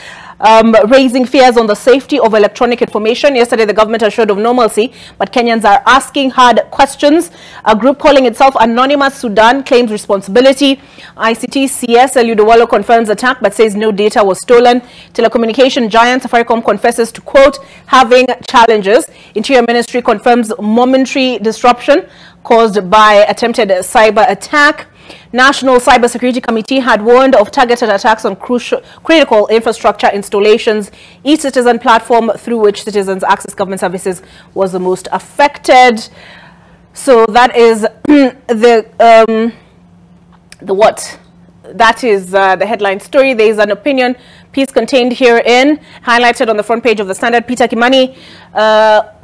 [SPEAKER 1] raising fears on the safety of electronic information. Yesterday, the government assured of normalcy, but Kenyans are asking hard questions. A group calling itself Anonymous Sudan claims responsibility. ICT CS Eliud Owalo confirms attack but says no data was stolen. Telecommunication giant Safaricom confesses to, quote, having challenges. Interior Ministry confirms momentary disruption caused by attempted cyber attack. National Cybersecurity Committee had warned of targeted attacks on critical infrastructure installations. e-Citizen platform through which citizens access government services was the most affected. So that is that is the headline story. There is an opinion piece contained herein, highlighted on the front page of the Standard. Peter Kimani,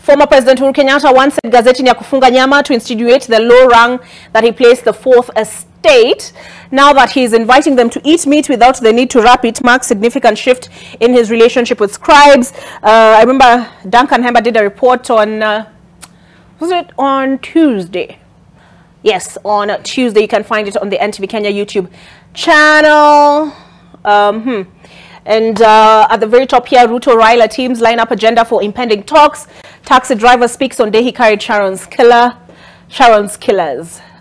[SPEAKER 1] former President Uhuru Kenyatta, once said gazeti ni ya kufunga nyama to insinuate the low rung that he placed the fourth estate. Now that he is inviting them to eat meat without the need to wrap it, marks significant shift in his relationship with scribes. I remember Duncan Hemba did a report on, was it on Tuesday? Yes, on Tuesday. You can find it on the NTV Kenya YouTube channel. And at the very top here, Ruto Raila teams line up agenda for impending talks. Taxi driver speaks on day he carried Sharon's killers.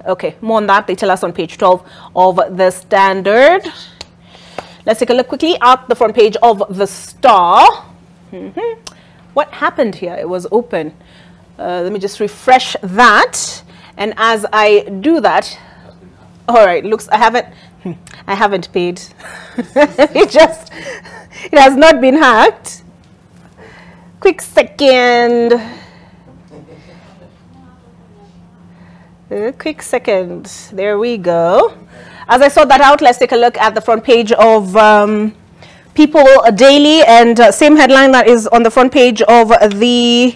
[SPEAKER 1] Okay, more on that. They tell us on page 12 of the Standard. Let's take a look quickly at the front page of the Star. What happened here? It was open. Let me just refresh that. And as I do that, all right, looks, I haven't paid. It has not been hacked. Quick second. Quick second. There we go. As I sort that out, let's take a look at the front page of People Daily, and same headline that is on the front page of the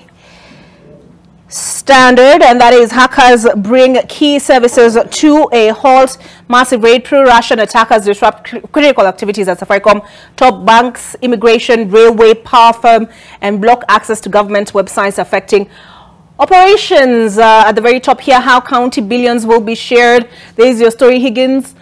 [SPEAKER 1] Standard, and that is hackers bring key services to a halt. Massive raid, pro-Russian attackers disrupt critical activities at Safaricom, top banks, immigration, railway, power firm, and block access to government websites, affecting operations. At the very top here, how county billions will be shared. There is your story, Higgins.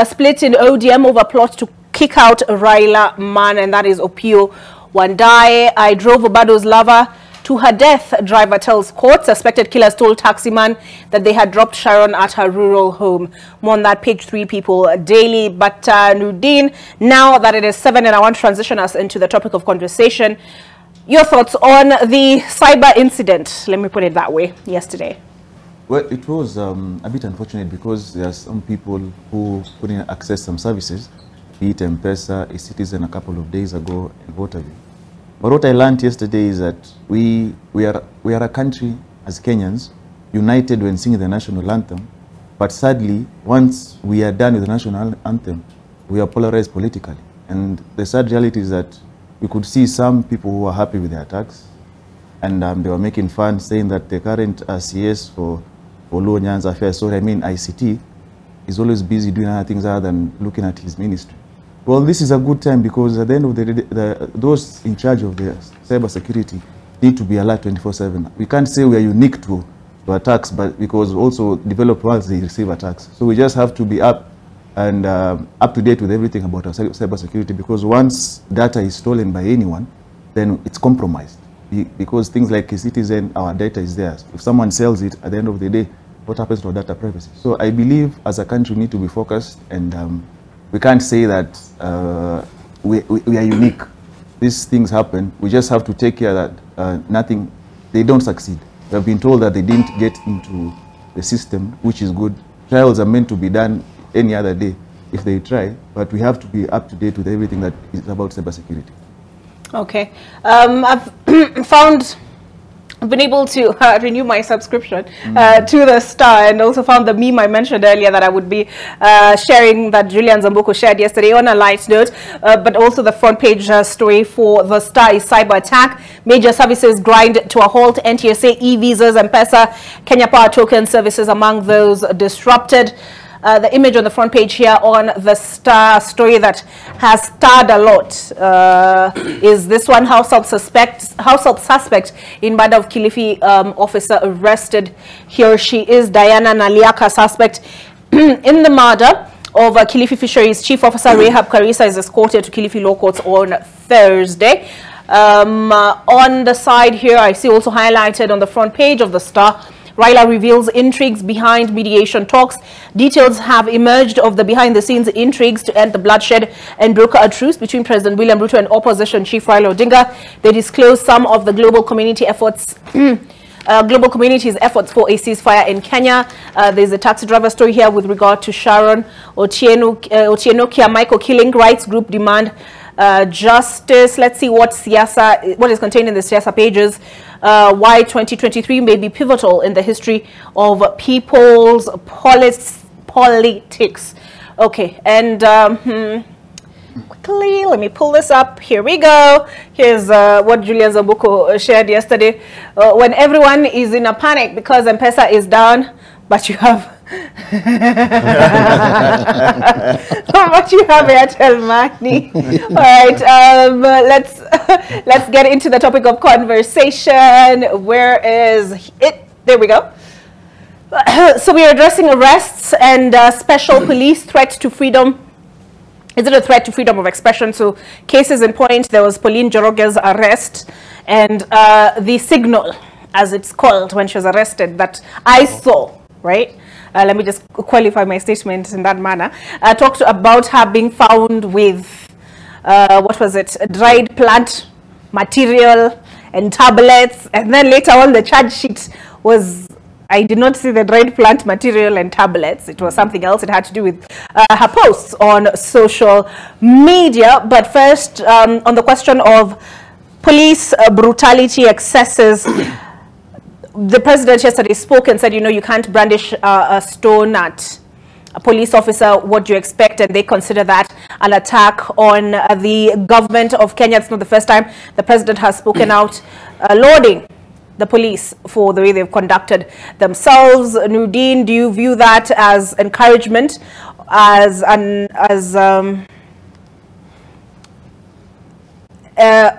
[SPEAKER 1] Split in ODM over plot to kick out Raila man, and that is Opio Wandae. I drove Obado's lover to her death, driver tells court. Suspected killers told taximan that they had dropped Sharon at her rural home. More on that, page 3, People Daily. But Nudin, now that it is 7 and I want to transition us into the topic of conversation, your thoughts on the cyber incident, let me put it that way, yesterday?
[SPEAKER 2] Well, it was a bit unfortunate because there are some people who couldn't access some services, be it M-Pesa, a citizen a couple of days ago, and what have you. But what I learned yesterday is that we are a country as Kenyans, united when singing the national anthem. But sadly, once we are done with the national anthem, we are polarized politically. And the sad reality is that we could see some people who are happy with the attacks, and they were making fun, saying that the current CS for Luo Nyanza affairs, ICT, is always busy doing other things other than looking at his ministry. Well, this is a good time because at the end of the day, those in charge of the cyber security need to be alert 24/7. We can't say we are unique to attacks, but because also developed worlds, they receive attacks. So we just have to be up and up to date with everything about our cyber security, because once data is stolen by anyone, then it's compromised. Because things like a citizen, our data is theirs. If someone sells it, at the end of the day, what happens to our data privacy? So I believe as a country we need to be focused, and we can't say that we are unique. These things happen. We just have to take care that they don't succeed. We have been told that they didn't get into the system, which is good. Trials are meant to be done any other day if they try, but we have to be up to date with everything that is about cybersecurity.
[SPEAKER 1] Okay. I've been able to renew my subscription to the Star, and also found the meme I mentioned earlier that I would be sharing, that Julian Zambuku shared yesterday, on a light note, but also the front page story for the Star is cyber attack. Major services grind to a halt. NTSA, e-visas, and M-Pesa, Kenya Power token services among those disrupted. The image on the front page here on the Star story that has starred a lot is this one: household suspect in murder of Kilifi officer arrested. He or she is Diana Naliaka, suspect in the murder of Kilifi Fisheries Chief Officer Rehab Karisa is escorted to Kilifi Law Courts on Thursday. On the side here, I see also highlighted on the front page of the Star, Raila reveals intrigues behind mediation talks. Details have emerged of the behind-the-scenes intrigues to end the bloodshed and broker a truce between President William Ruto and opposition chief Raila Odinga. They disclose some of the global community efforts, global community's efforts for a ceasefire in Kenya. There's a taxi driver story here with regard to Sharon Otieno Michael killing. Rights group demand justice. Let's see what is contained in the Siasa pages. Why 2023 may be pivotal in the history of people's politics. Okay, and quickly, let me pull this up. Here we go. Here's what Julian Zambuku shared yesterday. When everyone is in a panic because M-Pesa is down, but you have but you have Airtel Money. All right, let's get into the topic of conversation. Where is it? There we go. So we are addressing arrests and special police threat to freedom. Is it a threat to freedom of expression? So cases in point, there was Pauline Njoroge's arrest and the signal, as it's called when she was arrested, that I saw, right? Let me just qualify my statement in that manner. Talked about her being found with, what was it, dried plant material and tablets. And then later on the charge sheet was, I did not see the dried plant material and tablets. It was something else. It had to do with her posts on social media. But first, on the question of police brutality excesses, the president yesterday spoke and said, you know, you can't brandish a stone at a police officer. What do you expect? And they consider that an attack on the government of Kenya. It's not the first time the president has spoken out lauding the police for the way they've conducted themselves. Nudin, do you view that as encouragement, as an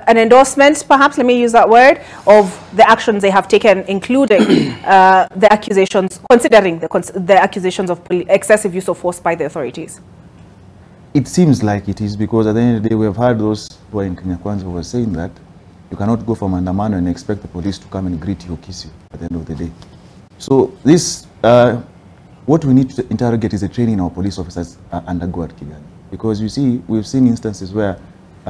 [SPEAKER 1] endorsement, perhaps, let me use that word, of the actions they have taken, including the accusations, considering the accusations of excessive use of force by the authorities?
[SPEAKER 18] It seems like it is, because at the end of the day, we have heard those who are in Kenya Kwanza who were saying that you cannot go from Andamano and expect the police to come and greet you or kiss you at the end of the day. So this, what we need to interrogate is the training our police officers undergo at Kigali. Because you see, we've seen instances where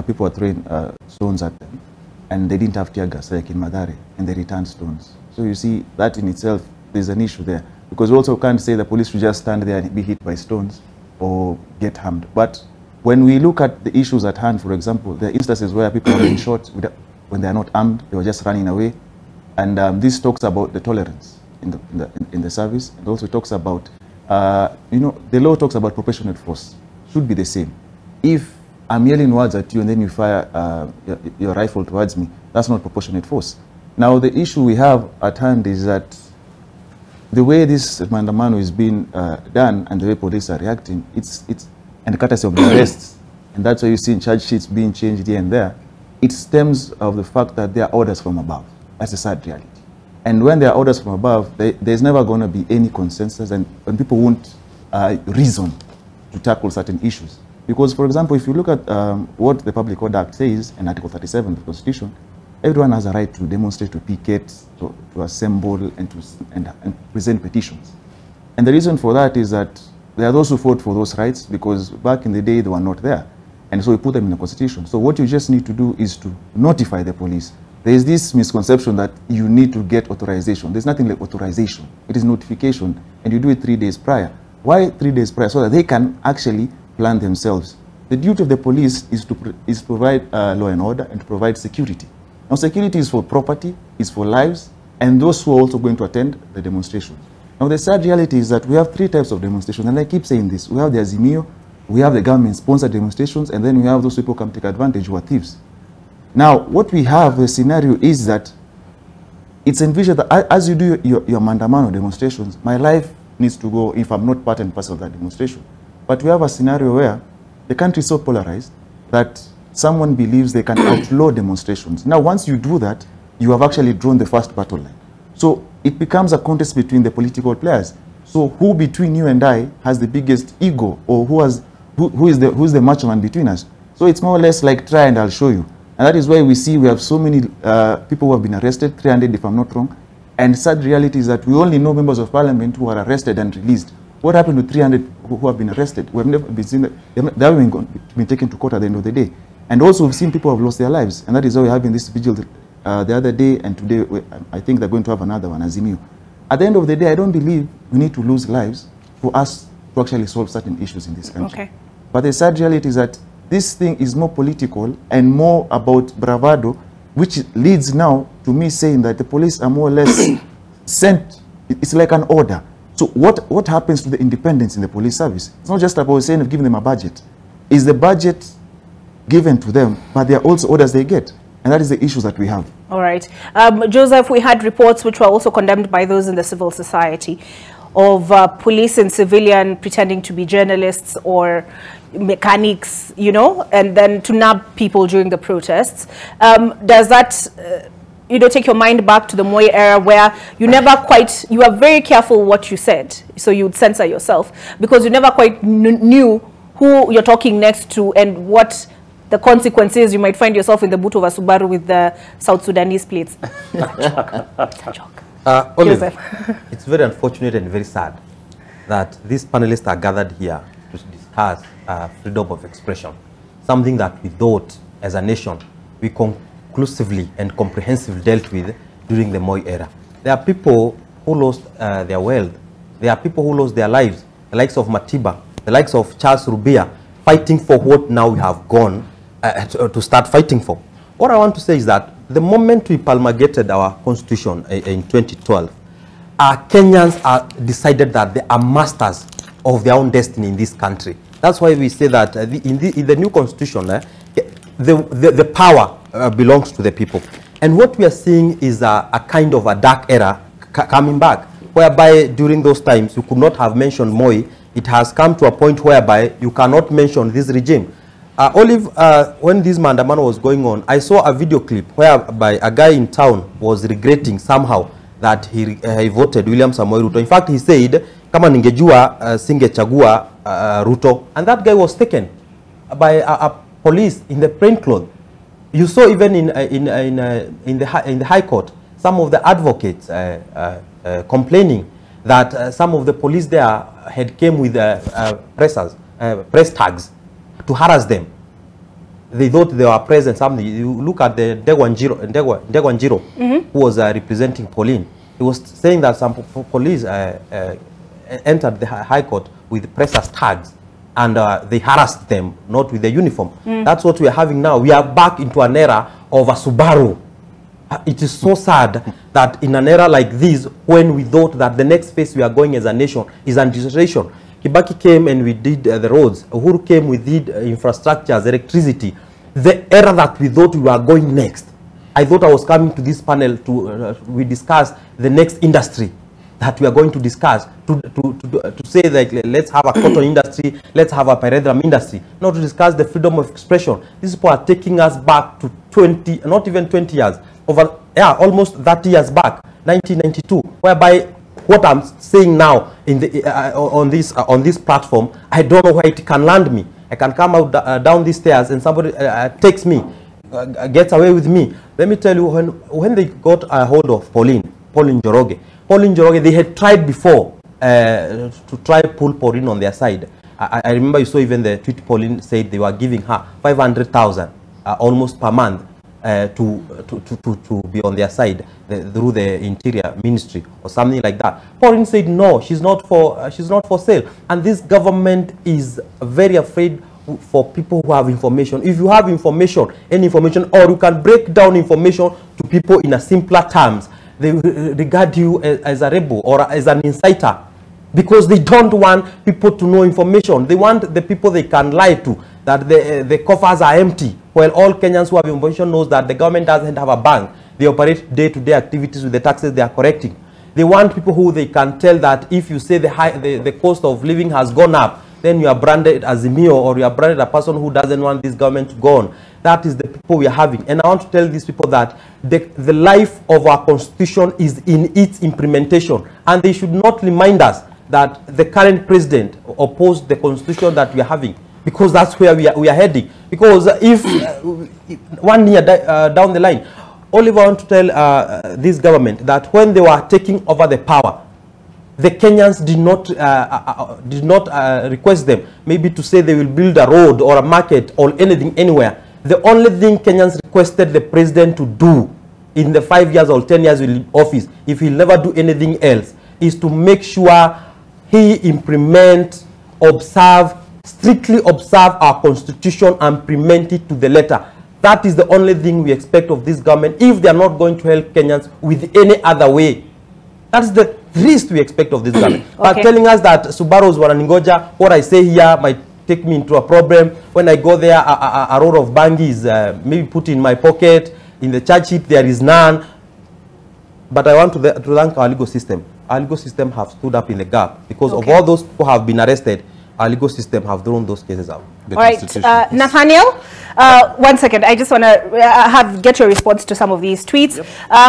[SPEAKER 18] people are throwing stones at them and they didn't have tear gas, like in Mathare, and they returned stones. So you see, that in itself, there's an issue there. Because we also can't say the police should just stand there and be hit by stones or get harmed. But when we look at the issues at hand, for example, there are instances where people are being shot when they are not armed, they were just running away. And this talks about the tolerance in the service, and also talks about, you know, the law talks about proportionate force. Should be the same. If I'm yelling words at you and then you fire your rifle towards me, that's not proportionate force. Now, the issue we have at hand is that the way this Mandamano is being done and the way police are reacting, it's and courtesy of the arrests, and that's why you see charge sheets being changed here and there. It stems of the fact that there are orders from above. That's a sad reality. And when there are orders from above, there's never going to be any consensus, and people won't reason to tackle certain issues. Because, for example, if you look at what the Public Order Act says in Article 37 of the Constitution, everyone has a right to demonstrate, to picket, to assemble, and present petitions. And the reason for that is that there are those who fought for those rights, because back in the day they were not there. And so we put them in the Constitution. So what you just need to do is to notify the police. There is this misconception that you need to get authorization. There's nothing like authorization. It is notification, and you do it 3 days prior. Why 3 days prior? So that they can actually plan themselves. The duty of the police is to provide law and order and to provide security. Now, security is for property, is for lives, and those who are also going to attend the demonstration. Now, the sad reality is that we have 3 types of demonstrations, and I keep saying this. We have the Azimio, we have the government-sponsored demonstrations, and then we have those people who come take advantage who are thieves. Now, what we have, the scenario is that it's envisioned that as you do your Mandamano demonstrations, my life needs to go if I'm not part and parcel of that demonstration. But we have a scenario where the country is so polarized that someone believes they can outlaw demonstrations. Now, once you do that, you have actually drawn the first battle line. So it becomes a contest between the political players. So who between you and I has the biggest ego, or who's the macho man between us? So it's more or less like try and I'll show you. And that is why we see we have so many people who have been arrested, 300 if I'm not wrong. And sad reality is that we only know members of parliament who are arrested and released. What happened to 300 who have been arrested? We have never been seen that. They haven't been taken to court at the end of the day. And also we've seen people who have lost their lives. And that is why we're having this vigil the other day, and today I think they're going to have another one, Azimio. At the end of the day, I don't believe we need to lose lives for us to actually solve certain issues in this country. Okay. But the sad reality is that this thing is more political and more about bravado, which leads now to me saying that the police are more or less sent. It's like an order. So what happens to the independence in the police service? It's not just about saying giving them a budget. Is the budget given to them, but there are also orders they get. And that is the issues that we have.
[SPEAKER 1] All right. Joseph, we had reports which were also condemned by those in the civil society of police and civilian pretending to be journalists or mechanics, you know, and then to nab people during the protests. Does that you know, take your mind back to the Moi era where you never quite, you are very careful what you said, so you would censor yourself because you never quite knew who you're talking next to and what the consequences. You might find yourself in the boot of a Subaru with the South Sudanese plates.
[SPEAKER 4] Olive, it's very unfortunate and very sad that these panelists are gathered here to discuss freedom of expression, something that we thought as a nation we conclusively and comprehensively dealt with during the Moi era. There are people who lost their wealth. There are people who lost their lives, the likes of Matiba, the likes of Charles Rubia, fighting for what now we have gone to start fighting for. What I want to say is that the moment we promulgated our constitution in 2012, Kenyans decided that they are masters of their own destiny in this country. That's why we say that in the new constitution, the power belongs to the people. And what we are seeing is a kind of a dark era coming back, whereby during those times you could not have mentioned Moi. It has come to a point whereby you cannot mention this regime. Olive, when this Maandamano was going on, I saw a video clip whereby a guy in town was regretting somehow that he voted William Samoei Ruto. In fact, he said, kama ningejua singechagua Ruto. And that guy was taken by a police in the plainclothes. You saw even in the High Court, some of the advocates complaining that some of the police there had came with press tags to harass them. They thought they were present something. You look at the Ndegwa who was representing Pauline. He was saying that some police entered the High Court with press tags and they harassed them, not with the uniform. That's what we are having now. We are back into an era of a Subaru. It is so sad that in an era like this, when we thought that the next phase we are going as a nation is administration, Kibaki came and we did the roads. Uhuru came, we did infrastructures, electricity. The era that we thought we were going next. I thought I was coming to this panel to we discuss the next industry that we are going to discuss, to say that let's have a cotton industry, let's have a pyrethrum industry, not to discuss the freedom of expression. These people are taking us back to 20, not even 20 years, over, yeah, almost 30 years back, 1992, whereby what I'm saying now in the, on this platform, I don't know where it can land me. I can come out down these stairs and somebody takes me, gets away with me. Let me tell you, when they got a hold of Pauline Njoroge, they had tried before to try pull Pauline on their side. I remember you saw even the tweet Pauline said they were giving her 500,000 almost per month to be on their side through the Interior Ministry or something like that. Pauline said no, she's not for sale. And this government is very afraid for people who have information. If you have information, any information, or you can break down information to people in a simpler terms, they regard you as a rebel or as an inciter, because they don't want people to know information. They want the people they can lie to, that the coffers are empty, while all Kenyans who have information knows that the government doesn't have a bank. They operate day-to-day activities with the taxes they are correcting. They want people who they can tell that if you say the cost of living has gone up, then you are branded as a Mio, or you are branded a person who doesn't want this government to go on. That is the people we are having. And I want to tell these people that the life of our constitution is in its implementation. And they should not remind us that the current president opposed the constitution that we are having, because that's where we are heading. Because if 1 year down the line, Oliver, I want to tell this government that when they were taking over the power, the Kenyans did not request them maybe to say they will build a road or a market or anything anywhere. The only thing Kenyans requested the president to do in the 5 years or 10 years in office, if he'll never do anything else, is to make sure he implement, strictly observe our constitution and implement it to the letter. That is the only thing we expect of this government if they are not going to help Kenyans with any other way. That's the least we expect of this government. Okay. But telling us that Subarus wananingoja, what I say here might take me into a problem. When I go there, a roll of bangi is maybe put in my pocket. In the charge sheet, there is none. But I want to thank our legal system. Our legal system have stood up in the gap because of all those who have been arrested. Our legal system have thrown those cases out.
[SPEAKER 2] the
[SPEAKER 1] All right,
[SPEAKER 2] Constitution.
[SPEAKER 1] Nathaniel, 1 second. I just want to get your response to some of these tweets.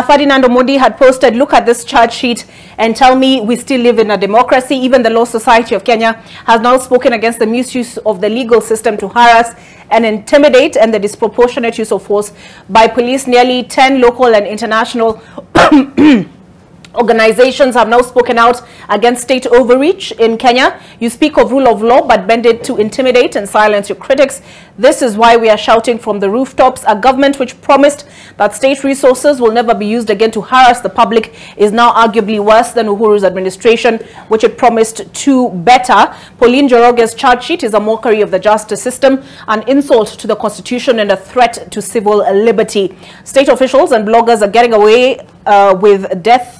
[SPEAKER 1] Ferdinand Omondi had posted, look at this charge sheet and tell me we still live in a democracy. Even the Law Society of Kenya has now spoken against the misuse of the legal system to harass and intimidate and the disproportionate use of force by police. Nearly 10 local and international organizations have now spoken out against state overreach in Kenya. You speak of rule of law, but bend it to intimidate and silence your critics. This is why we are shouting from the rooftops. A government which promised that state resources will never be used again to harass the public is now arguably worse than Uhuru's administration, which it promised to better. Pauline Njoroge's charge sheet is a mockery of the justice system, an insult to the constitution, and a threat to civil liberty. State officials and bloggers are getting away with death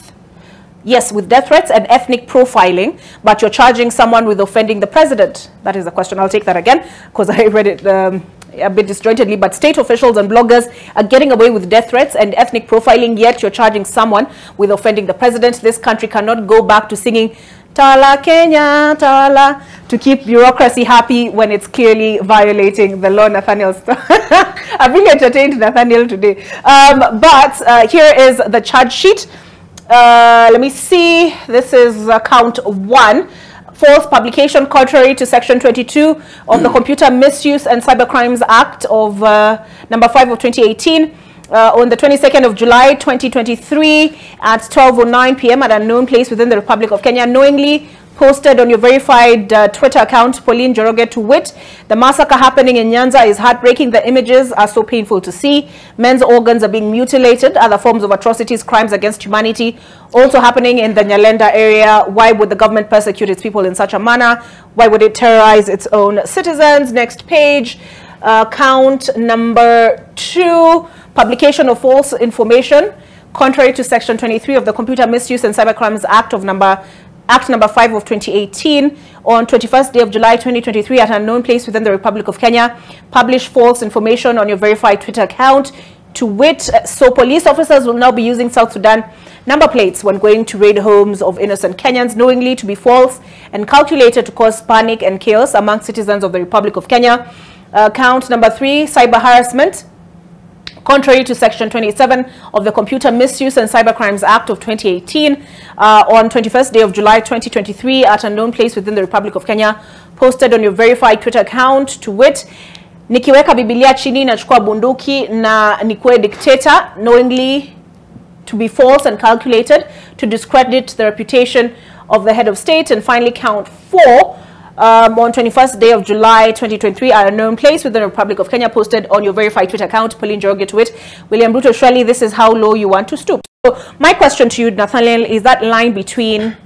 [SPEAKER 1] threats and ethnic profiling, but you're charging someone with offending the president. That is the question. I'll take that again because I read it a bit disjointedly. But state officials and bloggers are getting away with death threats and ethnic profiling, yet you're charging someone with offending the president. This country cannot go back to singing Tawala Kenya, Tawala, to keep bureaucracy happy when it's clearly violating the law. Nathaniel, I've really entertained Nathaniel today. But here is the charge sheet. Let me see. This is count 1. False publication contrary to Section 22 of the Computer Misuse and Cybercrimes Act of number 5 of 2018. On the 22nd of July 2023 at 12:09 p.m. at a known place within the Republic of Kenya, knowingly posted on your verified Twitter account, Pauline Njoroge, to wit, the massacre happening in Nyanza is heartbreaking. The images are so painful to see. Men's organs are being mutilated. Other forms of atrocities, crimes against humanity, also happening in the Nyalenda area. Why would the government persecute its people in such a manner? Why would it terrorize its own citizens? Next page. Count number 2. Publication of false information contrary to Section 23 of the Computer Misuse and Cybercrimes Act of Act number 5 of 2018 on 21st day of July 2023 at an unknown place within the Republic of Kenya. Publish false information on your verified Twitter account, to wit, so police officers will now be using South Sudan number plates when going to raid homes of innocent Kenyans, knowingly to be false and calculated to cause panic and chaos among citizens of the Republic of Kenya. Count number 3, cyber harassment. Contrary to Section 27 of the Computer Misuse and Cybercrimes Act of 2018, on 21st day of July 2023 at a known place within the Republic of Kenya, posted on your verified Twitter account, to wit, nikiweka Biblia chini nachukua bunduki na nikuwe dictator, knowingly to be false and calculated to discredit the reputation of the head of state. And finally, count 4. On 21st day of July 2023 at a known place within the Republic of Kenya, posted on your verified Twitter account, Pauline Njoroge, to wit, William Ruto, surely this is how low you want to stoop. So my question to you, Nathaniel, is that line between,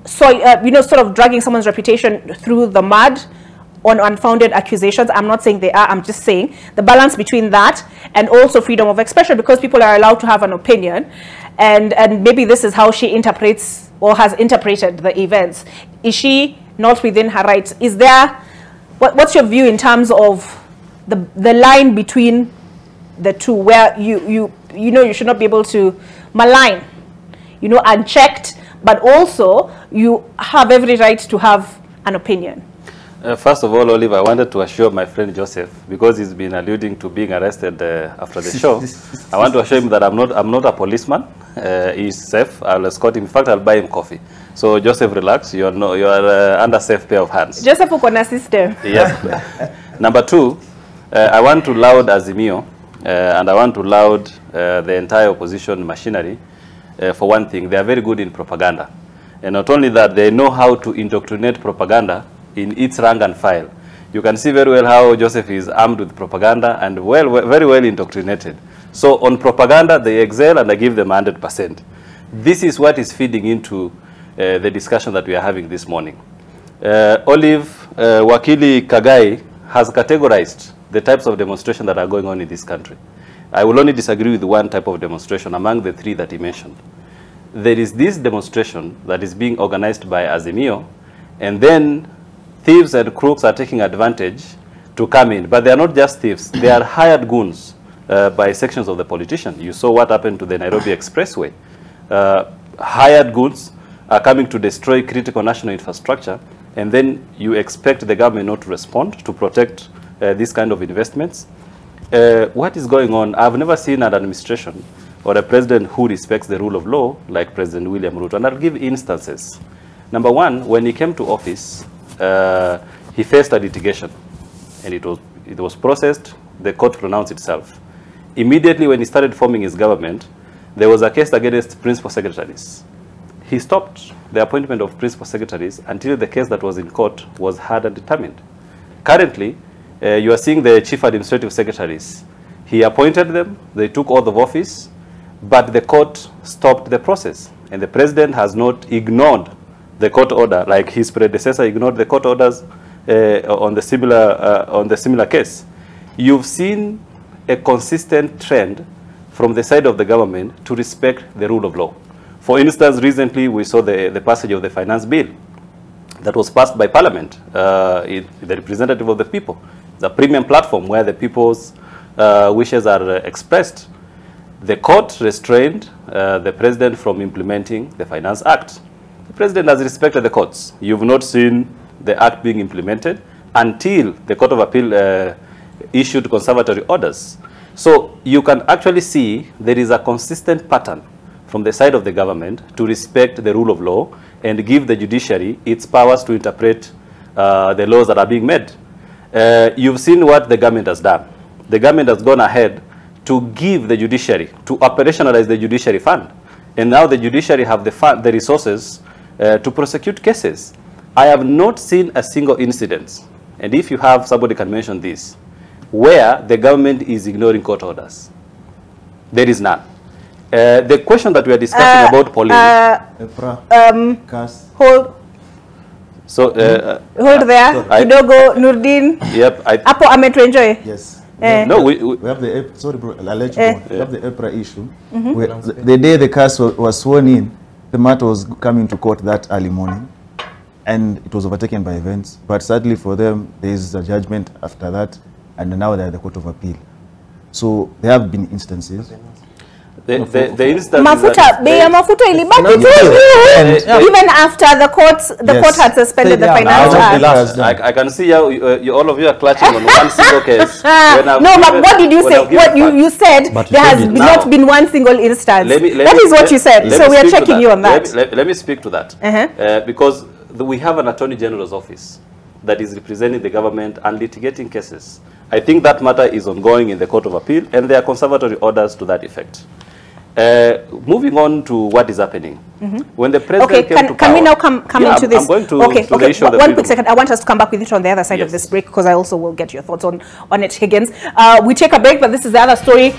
[SPEAKER 1] sort of dragging someone's reputation through the mud on unfounded accusations. I'm not saying they are, I'm just saying the balance between that and also freedom of expression, because people are allowed to have an opinion, and maybe this is how she interprets or has interpreted the events. Is she not within her rights? Is there, what's your view in terms of the line between the two, where you should not be able to malign, unchecked, but also you have every right to have an opinion?
[SPEAKER 3] First of all, Olive, I wanted to assure my friend Joseph, because he's been alluding to being arrested after the show. I want to assure him that I'm not a policeman. He's safe. I'll escort him. In fact, I'll buy him coffee. So Joseph, relax. You are under safe pair of hands.
[SPEAKER 1] Joseph, ukona system.
[SPEAKER 3] Yes. Number 2, I want to laud Azimio, and I want to laud the entire opposition machinery. For one thing, they are very good in propaganda, and not only that, they know how to indoctrinate propaganda in its rank and file. You can see very well how Joseph is armed with propaganda and very well indoctrinated. So on propaganda, they excel, and I give them 100%. This is what is feeding into the discussion that we are having this morning. Olive, Wakili Kagai has categorized the types of demonstration that are going on in this country. I will only disagree with one type of demonstration among the 3 that he mentioned. There is this demonstration that is being organized by Azimio, and then thieves and crooks are taking advantage to come in. But they are not just thieves. They are hired goons by sections of the politician. You saw what happened to the Nairobi Expressway. Hired goons are coming to destroy critical national infrastructure and then you expect the government not to respond to protect these kind of investments. What is going on? I've never seen an administration or a president who respects the rule of law like President William Ruto. And I'll give instances. Number one, when he came to office, he faced a litigation, and it was processed. The court pronounced itself. Immediately when he started forming his government, there was a case against principal secretaries. He stopped the appointment of principal secretaries until the case that was in court was heard and determined. Currently, you are seeing the chief administrative secretaries. He appointed them, they took oath of office, but the court stopped the process. And the president has not ignored the court order like his predecessor ignored the court orders on the similar case. You've seen a consistent trend from the side of the government to respect the rule of law. For instance, recently we saw the passage of the finance bill that was passed by Parliament, the representative of the people, the premium platform where the people's wishes are expressed. The court restrained the president from implementing the Finance Act. The president has respected the courts. You've not seen the act being implemented until the Court of Appeal issued conservatory orders. So you can actually see there is a consistent pattern from the side of the government to respect the rule of law and give the judiciary its powers to interpret the laws that are being made. You've seen what the government has done. The government has gone ahead to give the judiciary, to operationalize the judiciary fund. And now the judiciary have the resources to prosecute cases. I have not seen a single incident, and if you have, somebody can mention this, where the government is ignoring court orders. There is none. The question that we are discussing about police.
[SPEAKER 1] Hold.
[SPEAKER 3] So
[SPEAKER 1] hold there. Kidogo Nurdin.
[SPEAKER 3] Yep.
[SPEAKER 1] Apo ametuenjoy.
[SPEAKER 18] Yes.
[SPEAKER 3] No, we
[SPEAKER 18] have the sorry, bro. I'll let you go. We have the EPRA issue. Where the day the cast was sworn in, the matter was coming to court that early morning, and it was overtaken by events. But sadly for them, there is a judgment after that, and now they're at the Court of Appeal. So there have been instances.
[SPEAKER 3] The instance
[SPEAKER 1] mafuta, bei ya mafuta ilibaki tu even after the court had suspended the Finance Act.
[SPEAKER 3] I can see how all of you are clutching on one single case.
[SPEAKER 1] No, but what did you say? What you said, there has not been one single instance. That is what you said. So we are checking you on that.
[SPEAKER 3] Let me speak to that. Because we have an Attorney General's office that is representing the government and litigating cases. I think that matter is ongoing in the Court of Appeal, and there are conservatory orders to that effect. Moving on to what is happening. When the president came to power,
[SPEAKER 1] can we now come into this?
[SPEAKER 3] I'm going to
[SPEAKER 1] the issue of the
[SPEAKER 3] one
[SPEAKER 1] quick second. I want us to come back with it on the other side of this break, because I also will get your thoughts on it, Higgins. We take a break, but this is the other story.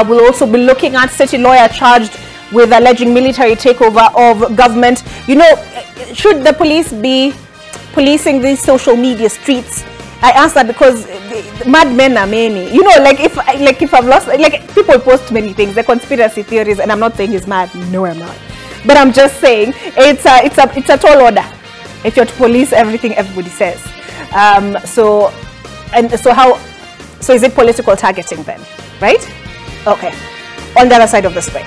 [SPEAKER 1] We'll also be looking at city lawyer charged with alleging military takeover of government. You know, should the police be policing these social media streets? I ask that because madmen are many. You know, like if I've lost, like people post many things, the conspiracy theories, and I'm not saying he's mad. No, I'm not. But I'm just saying it's a tall order if you're to police everything everybody says. So is it political targeting then, right? Okay. On the other side of this break.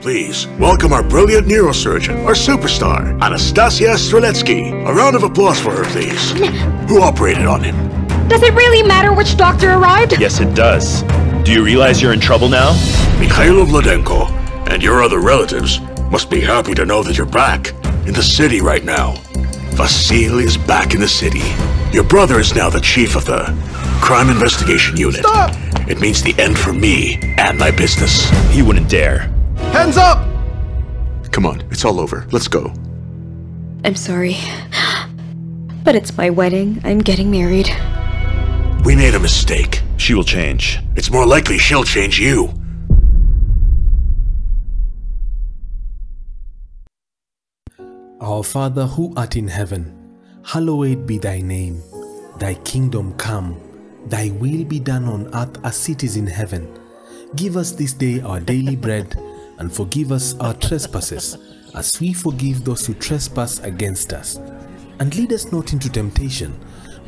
[SPEAKER 19] Please welcome our brilliant neurosurgeon, our superstar, Anastasia Streletsky. A round of applause for her, please. Who operated on him?
[SPEAKER 20] Does it really matter which doctor arrived?
[SPEAKER 21] Yes, it does. Do you realize you're in trouble now?
[SPEAKER 19] Mikhailo Vladenko and your other relatives must be happy to know that you're back in the city right now. Vasily is back in the city. Your brother is now the chief of the Crime Investigation Unit.
[SPEAKER 21] Stop!
[SPEAKER 19] It means the end for me and my business.
[SPEAKER 21] He wouldn't dare.
[SPEAKER 19] Hands up! Come on, it's all over. Let's go.
[SPEAKER 20] I'm sorry, but it's my wedding. I'm getting married.
[SPEAKER 19] We made a mistake.
[SPEAKER 21] She will change.
[SPEAKER 19] It's more likely she'll change you.
[SPEAKER 15] Our Father who art in heaven, hallowed be thy name. Thy kingdom come, thy will be done on earth as it is in heaven. Give us this day our daily bread, and forgive us our trespasses, as we forgive those who trespass against us. And lead us not into temptation,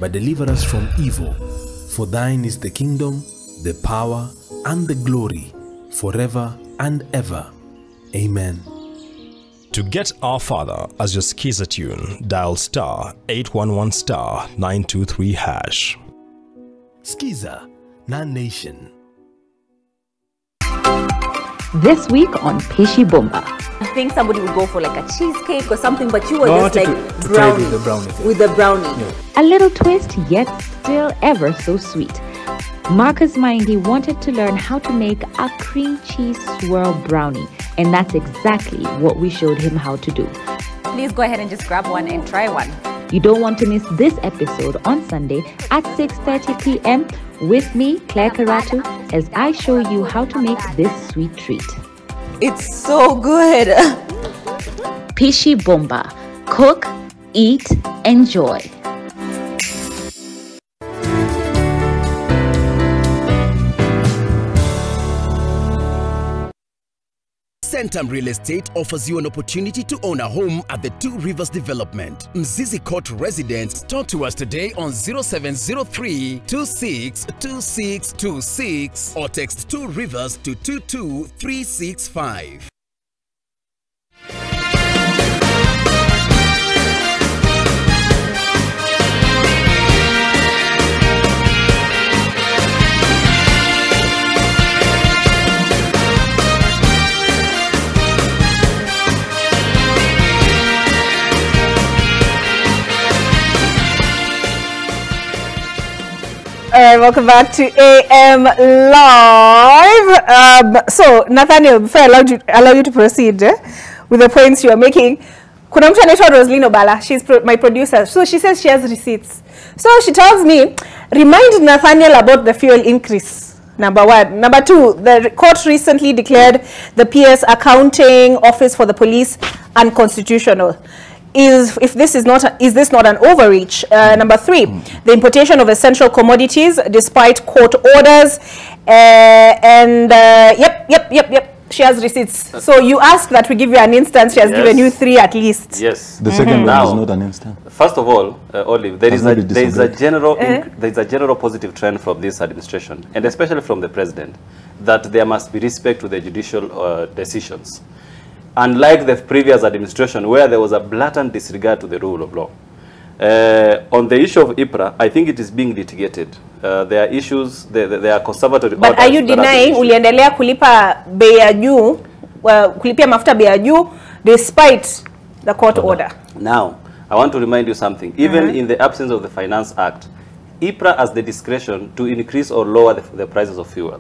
[SPEAKER 15] but deliver us from evil. For thine is the kingdom, the power, and the glory, forever and ever. Amen.
[SPEAKER 16] To get Our Father as your Skiza tune, dial *811*923#.
[SPEAKER 15] Skiza, Nation.
[SPEAKER 5] This week on Pishi Bomba.
[SPEAKER 7] I think somebody would go for like a cheesecake or something, but you were
[SPEAKER 6] No,
[SPEAKER 7] just like
[SPEAKER 6] to
[SPEAKER 7] brownie.
[SPEAKER 6] with the brownie thing.
[SPEAKER 7] With the brownie.
[SPEAKER 6] Yeah.
[SPEAKER 5] A little twist, yet still ever so sweet. Marcus Mindy wanted to learn how to make a cream cheese swirl brownie, and that's exactly what we showed him how to do.
[SPEAKER 7] Please go ahead and just grab one and try one.
[SPEAKER 5] You don't want to miss this episode on Sunday at 6:30 p.m. with me, Claire Karatu, as I show you how to make this sweet treat.
[SPEAKER 7] It's so good.
[SPEAKER 5] Pishi Bomba. Cook, eat, enjoy.
[SPEAKER 17] Centum Real Estate offers you an opportunity to own a home at the Two Rivers Development, Mzizi Court Residence. Talk to us today on 0703 262626 or text 2 Rivers to 22365.
[SPEAKER 1] All right, welcome back to AM Live. So, Nathaniel, before I allow you to proceed with the points you are making, kuna mtu anaitwa Roslino Bala, she's my producer. So, she says she has receipts. So, she tells me, remind Nathaniel about the fuel increase. Number one. Number two, the court recently declared the PS Accounting Office for the Police unconstitutional. Is this not an overreach? Number three, the importation of essential commodities despite court orders, yep. She has receipts. So you asked that we give you an instance. She has given you 3 at least.
[SPEAKER 3] Yes.
[SPEAKER 2] The second one is not an instance.
[SPEAKER 3] First of all, Olive, there is a general positive trend from this administration, and especially from the president, that there must be respect to the judicial decisions. Unlike the previous administration, where there was a blatant disregard to the rule of law. On the issue of IPRA, I think it is being litigated. There are issues, there are conservatory orders.
[SPEAKER 1] But are you denying uliendelea kulipa bei ya juu, kulipia mafuta bei ya juu despite the court order?
[SPEAKER 3] Now, I want to remind you something. Even in the absence of the Finance Act, IPRA has the discretion to increase or lower the prices of fuel.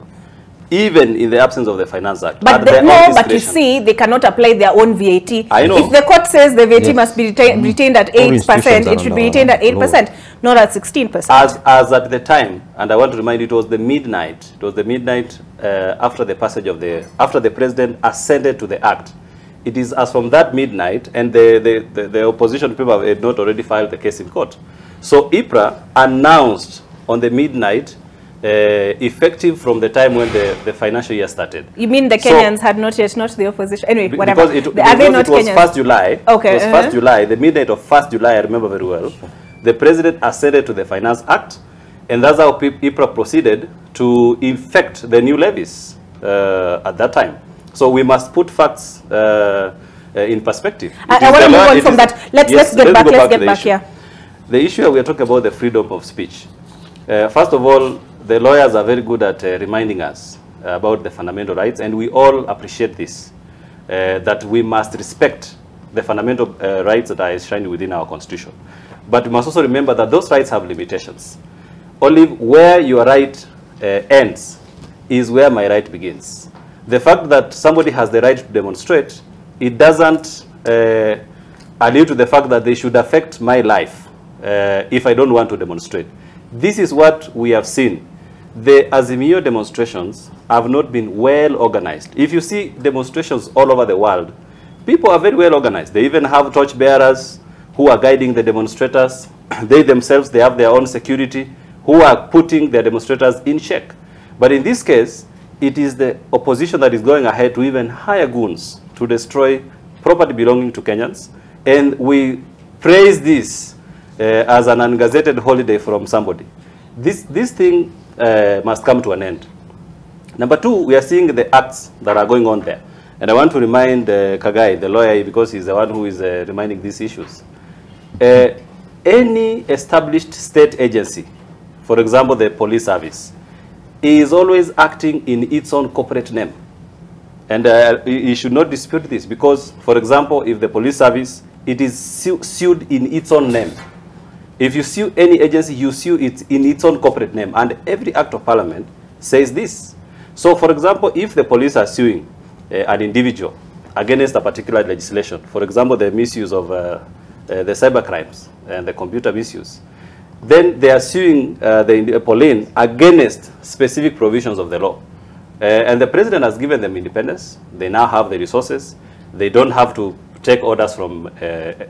[SPEAKER 3] Even in the absence of the Finance Act.
[SPEAKER 1] But you see, they cannot apply their own VAT.
[SPEAKER 3] I know.
[SPEAKER 1] If the court says the VAT must be retained at 8%, it should be retained at 8%, not at 16%.
[SPEAKER 3] As at the time, and I want to remind you, it was the midnight. It was the midnight after the passage of after the president ascended to the act. It is as from that midnight, and the opposition people had not already filed the case in court. So IPRA announced on the midnight, effective from the time when the financial year started.
[SPEAKER 1] You mean the Kenyans had not yet, not the opposition? Anyway, whatever.
[SPEAKER 3] Because it was Kenyans? 1st July.
[SPEAKER 1] Okay.
[SPEAKER 3] It was 1st July, the midnight of 1st July, I remember very well. The president ascended to the Finance Act, and that's how IPRA proceeded to effect the new levies at that time. So we must put facts in perspective.
[SPEAKER 1] I want to move on from that. Let's get back here.
[SPEAKER 3] The issue we are talking about, the freedom of speech. First of all, the lawyers are very good at reminding us about the fundamental rights, and we all appreciate this, that we must respect the fundamental rights that are enshrined within our constitution. But we must also remember that those rights have limitations. Only where your right ends is where my right begins. The fact that somebody has the right to demonstrate, it doesn't allude to the fact that they should affect my life if I don't want to demonstrate. This is what we have seen. The Azimio demonstrations have not been well organized. If you see demonstrations all over the world, people are very well organized. They even have torch bearers who are guiding the demonstrators. They themselves, they have their own security who are putting their demonstrators in check. But in this case, it is the opposition that is going ahead to even hire goons to destroy property belonging to Kenyans. And we praise this as an ungazetted holiday from somebody. This thing must come to an end. Number two, we are seeing the acts that are going on there. And I want to remind Kagai, the lawyer, because he's the one who is reminding these issues. Any established state agency, for example, the police service, is always acting in its own corporate name. And you should not dispute this because, for example, if the police service, it is sued in its own name. If you sue any agency, you sue it in its own corporate name. And every act of parliament says this. So, for example, if the police are suing an individual against a particular legislation, for example, the misuse of the cyber crimes and the computer misuse, then they are suing Pauline against specific provisions of the law. And the president has given them independence. They now have the resources. They don't have to take orders from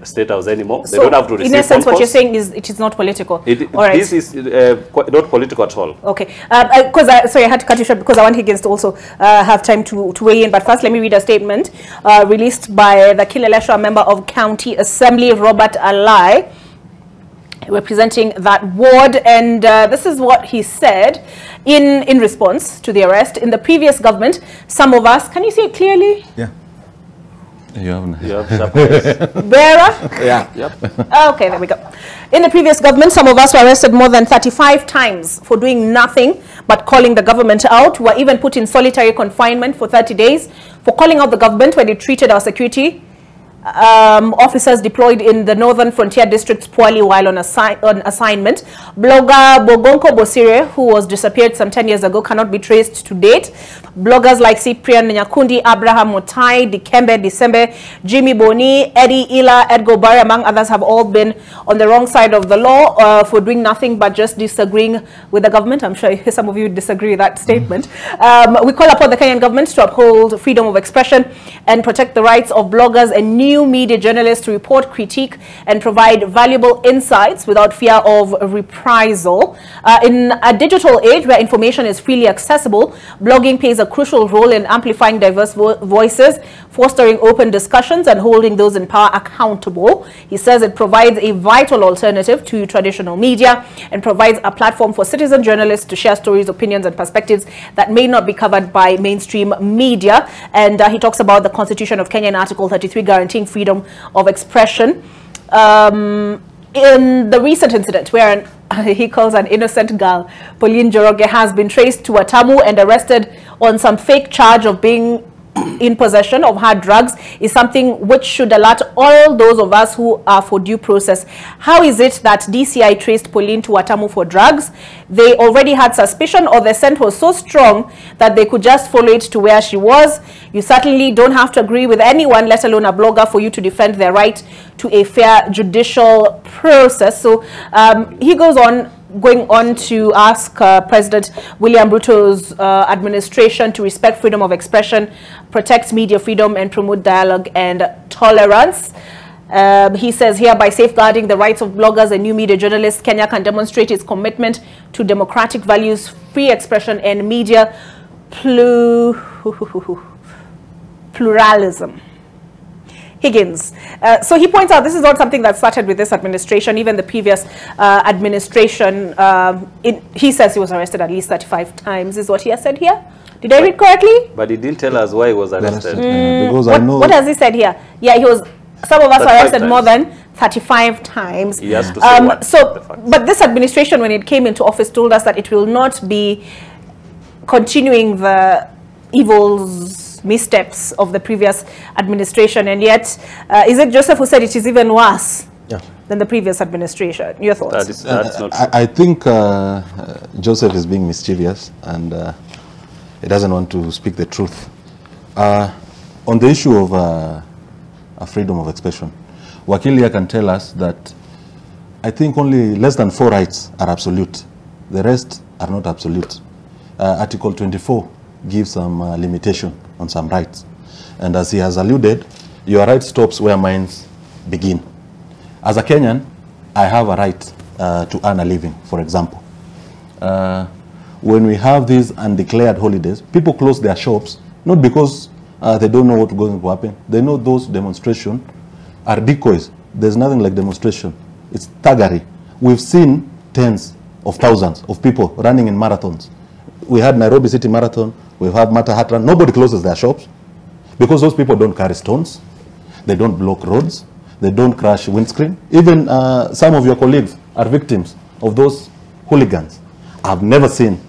[SPEAKER 3] State House anymore. They don't have to receive.
[SPEAKER 1] In essence, what you're saying is it is not political.
[SPEAKER 3] All right. This is not political at all.
[SPEAKER 1] Okay. Sorry, I had to cut you short because I want Higgins to also have time to weigh in. But first, let me read a statement released by the Kileleshwa member of County Assembly, Robert Alai, representing that ward, and this is what he said in response to the arrest. In the previous government, some of us, can you see it clearly?
[SPEAKER 18] Yeah.
[SPEAKER 3] You have
[SPEAKER 1] Bearer?
[SPEAKER 18] Yeah.
[SPEAKER 3] Yep.
[SPEAKER 1] Okay, there we go. In the previous government, some of us were arrested more than 35 times for doing nothing but calling the government out. We were even put in solitary confinement for 30 days for calling out the government when it treated our security officers deployed in the northern frontier districts poorly while on assignment. Blogger Bogonko Bosire, who was disappeared some 10 years ago, cannot be traced to date. Bloggers like Cyprian Nyakundi, Abraham Mutai, Dikembe December, Jimmy Boni, Eddie Ila, Edgo Barry, among others, have all been on the wrong side of the law for doing nothing but just disagreeing with the government. I'm sure some of you disagree with that statement. We call upon the Kenyan government to uphold freedom of expression and protect the rights of bloggers and new media journalists to report, critique, and provide valuable insights without fear of reprisal. In a digital age where information is freely accessible, blogging plays a crucial role in amplifying diverse voices, fostering open discussions, and holding those in power accountable. He says it provides a vital alternative to traditional media and provides a platform for citizen journalists to share stories, opinions, and perspectives that may not be covered by mainstream media. And he talks about the Constitution of Kenya in Article 33 guaranteeing freedom of expression. In the recent incident where he calls an innocent girl, Pauline Njoroge, has been traced to Watamu and arrested on some fake charge of being in possession of hard drugs, is something which should alert all those of us who are for due process. How is it that DCI traced Pauline to Watamu for drugs? They already had suspicion, or the scent was so strong that they could just follow it to where she was? You certainly don't have to agree with anyone, let alone a blogger, for you to defend their right to a fair judicial process. So he goes on, going on to ask President William Ruto's administration to respect freedom of expression, protect media freedom, and promote dialogue and tolerance. He says here, by safeguarding the rights of bloggers and new media journalists, Kenya can demonstrate its commitment to democratic values, free expression, and media pluralism. Higgins. So he points out this is not something that started with this administration. Even the previous administration, he says he was arrested at least 35 times, is what he has said here. Did I read correctly?
[SPEAKER 3] But he didn't tell us why he was arrested.
[SPEAKER 2] Because I know
[SPEAKER 1] what has he said here? Yeah, he was. Some of us were arrested more than 35 times.
[SPEAKER 3] He has to say what
[SPEAKER 1] but this administration, when it came into office, told us that it will not be continuing the evils, missteps of the previous administration, and yet is it Joseph who said it is even worse than the previous administration? Your thoughts?
[SPEAKER 3] That's not
[SPEAKER 2] I think Joseph is being mischievous, and he doesn't want to speak the truth. On the issue of freedom of expression, Wakilia can tell us that I think only less than 4 rights are absolute. The rest are not absolute. Article 24 gives some limitation on some rights. And as he has alluded, your right stops where mine begin. As a Kenyan, I have a right to earn a living, for example. When we have these undeclared holidays, people close their shops, not because they don't know what's going to happen. They know those demonstrations are decoys. There's nothing like demonstration. It's thuggery. We've seen tens of thousands of people running in marathons. We had Nairobi City Marathon. We've had Matahatran. Nobody closes their shops because those people don't carry stones. They don't block roads. They don't crash windscreen. Even some of your colleagues are victims of those hooligans. I've never seen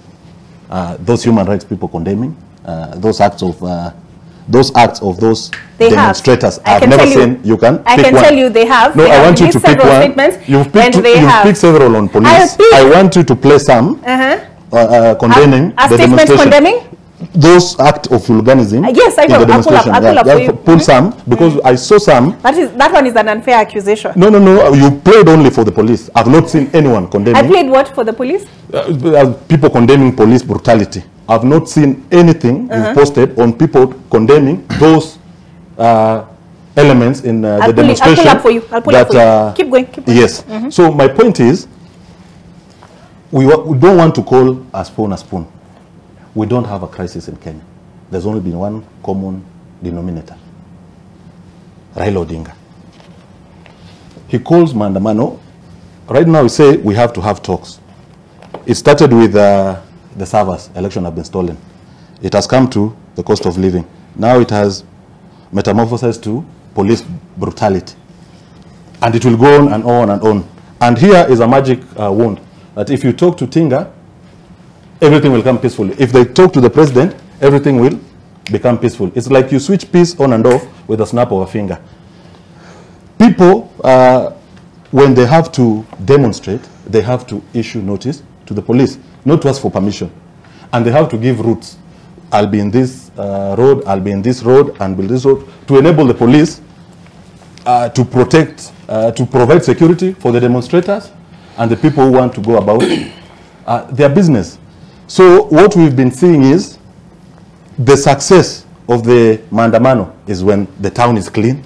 [SPEAKER 2] those human rights people condemning those acts of those demonstrators. I've never seen. You can.
[SPEAKER 1] I can tell you they have.
[SPEAKER 2] No, I want you to pick one. You've picked several on police. I want you to play some condemning the demonstration. Condemning those acts of hooliganism.
[SPEAKER 1] Yes, I will. I'll pull up for you.
[SPEAKER 2] Pull some because I saw some.
[SPEAKER 1] That one is an unfair accusation.
[SPEAKER 2] No. You played only for the police. I've not seen anyone condemning.
[SPEAKER 1] I played what for the police?
[SPEAKER 2] People condemning police brutality. I've not seen anything you've posted on people condemning those elements in the demonstration.
[SPEAKER 1] I'll pull up for you. Keep going.
[SPEAKER 2] Yes. So my point is, we don't want to call a spoon a spoon. We don't have a crisis in Kenya. There's only been one common denominator. Raila Odinga. He calls maandamano. Right now we say we have to have talks. It started with the servers. Election have been stolen. It has come to the cost of living. Now it has metamorphosized to police brutality. And it will go on and on and on. And here is a magic wand that if you talk to Tinga, everything will come peacefully. If they talk to the president, everything will become peaceful. It's like you switch peace on and off with a snap of a finger. People, when they have to demonstrate, they have to issue notice to the police, not to ask for permission. And they have to give routes. I'll be in this road, I'll be in this road, and be this road, to enable the police to protect, to provide security for the demonstrators and the people who want to go about their business. So what we've been seeing is the success of the maandamano is when the town is clean,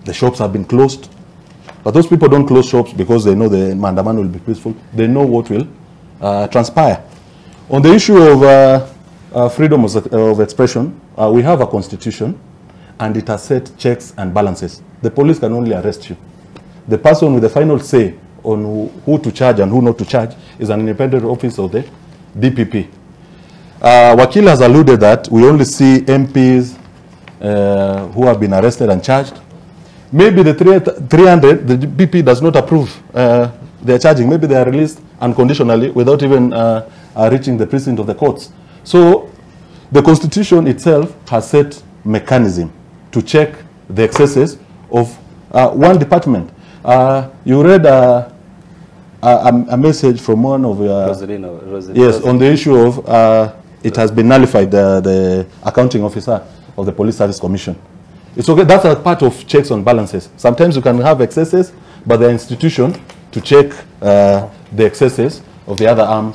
[SPEAKER 2] the shops have been closed. But those people don't close shops because they know the maandamano will be peaceful. They know what will transpire. On the issue of freedom of expression, we have a constitution and it has set checks and balances. The police can only arrest you. The person with the final say on who to charge and who not to charge is an independent office of the DPP. Wakil has alluded that we only see MPs who have been arrested and charged. Maybe the 300, the DPP does not approve their charging. Maybe they are released unconditionally without even reaching the precinct of the courts. So the Constitution itself has set mechanism to check the excesses of one department. You read a message from one of your...
[SPEAKER 3] Rosalina.
[SPEAKER 2] Yes, on the issue of it has been nullified, the accounting officer of the Police Service Commission. It's okay, that's a part of checks and balances. Sometimes you can have excesses, but the institution to check the excesses of the other arm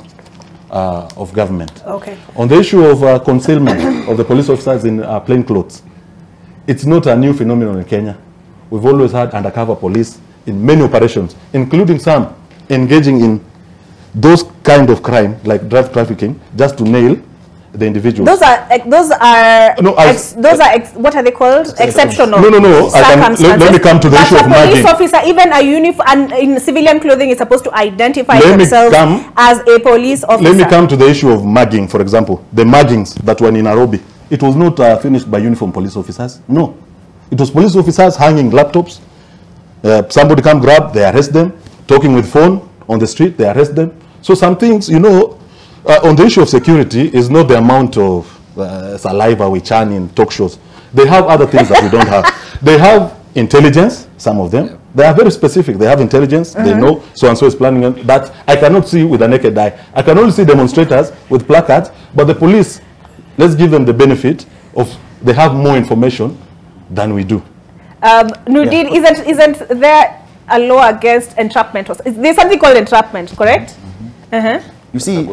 [SPEAKER 2] of government.
[SPEAKER 1] Okay.
[SPEAKER 2] On the issue of concealment of the police officers in plain clothes, it's not a new phenomenon in Kenya. We've always had undercover police in many operations, including some engaging in those kind of crime, like drug trafficking, just to nail the individuals.
[SPEAKER 1] What are they called? Exceptional.
[SPEAKER 2] No. Let me come to the issue of
[SPEAKER 1] police officer, even a uniform in civilian clothing, is supposed to identify themselves as a police officer.
[SPEAKER 2] Let me come to the issue of mugging, for example. The muggings that were in Nairobi, it was not finished by uniform police officers. No. It was police officers hanging laptops. Somebody come grab, they arrest them. Talking with phone on the street, they arrest them. So some things, you know, on the issue of security is not the amount of saliva we churn in talk shows. They have other things that we don't have. They have intelligence, some of them. Yeah. They are very specific. They have intelligence. They know so-and-so is planning on that. I cannot see with a naked eye. I can only see demonstrators with placards, but the police, let's give them the benefit of they have more information than we do.
[SPEAKER 1] Nudin, isn't there a law against entrapment? There's something called entrapment, correct?
[SPEAKER 18] You see,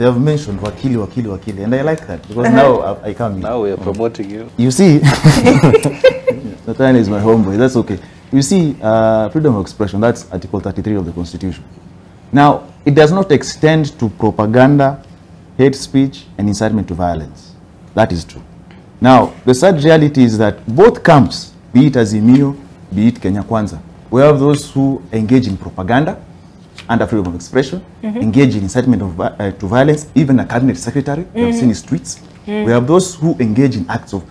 [SPEAKER 18] they have mentioned Wakili, and I like that because now I come in.
[SPEAKER 3] Now we are promoting you.
[SPEAKER 18] You see, Nathan is my homeboy, that's okay. You see, freedom of expression, that's Article 33 of the Constitution. Now, it does not extend to propaganda, hate speech, and incitement to violence. That is true. Now, the sad reality is that both camps, be it Azimio, be it Kenya Kwanza, we have those who engage in propaganda under freedom of expression, engage in incitement of, to violence, even a cabinet secretary, we have seen his tweets. We have those who engage in acts of,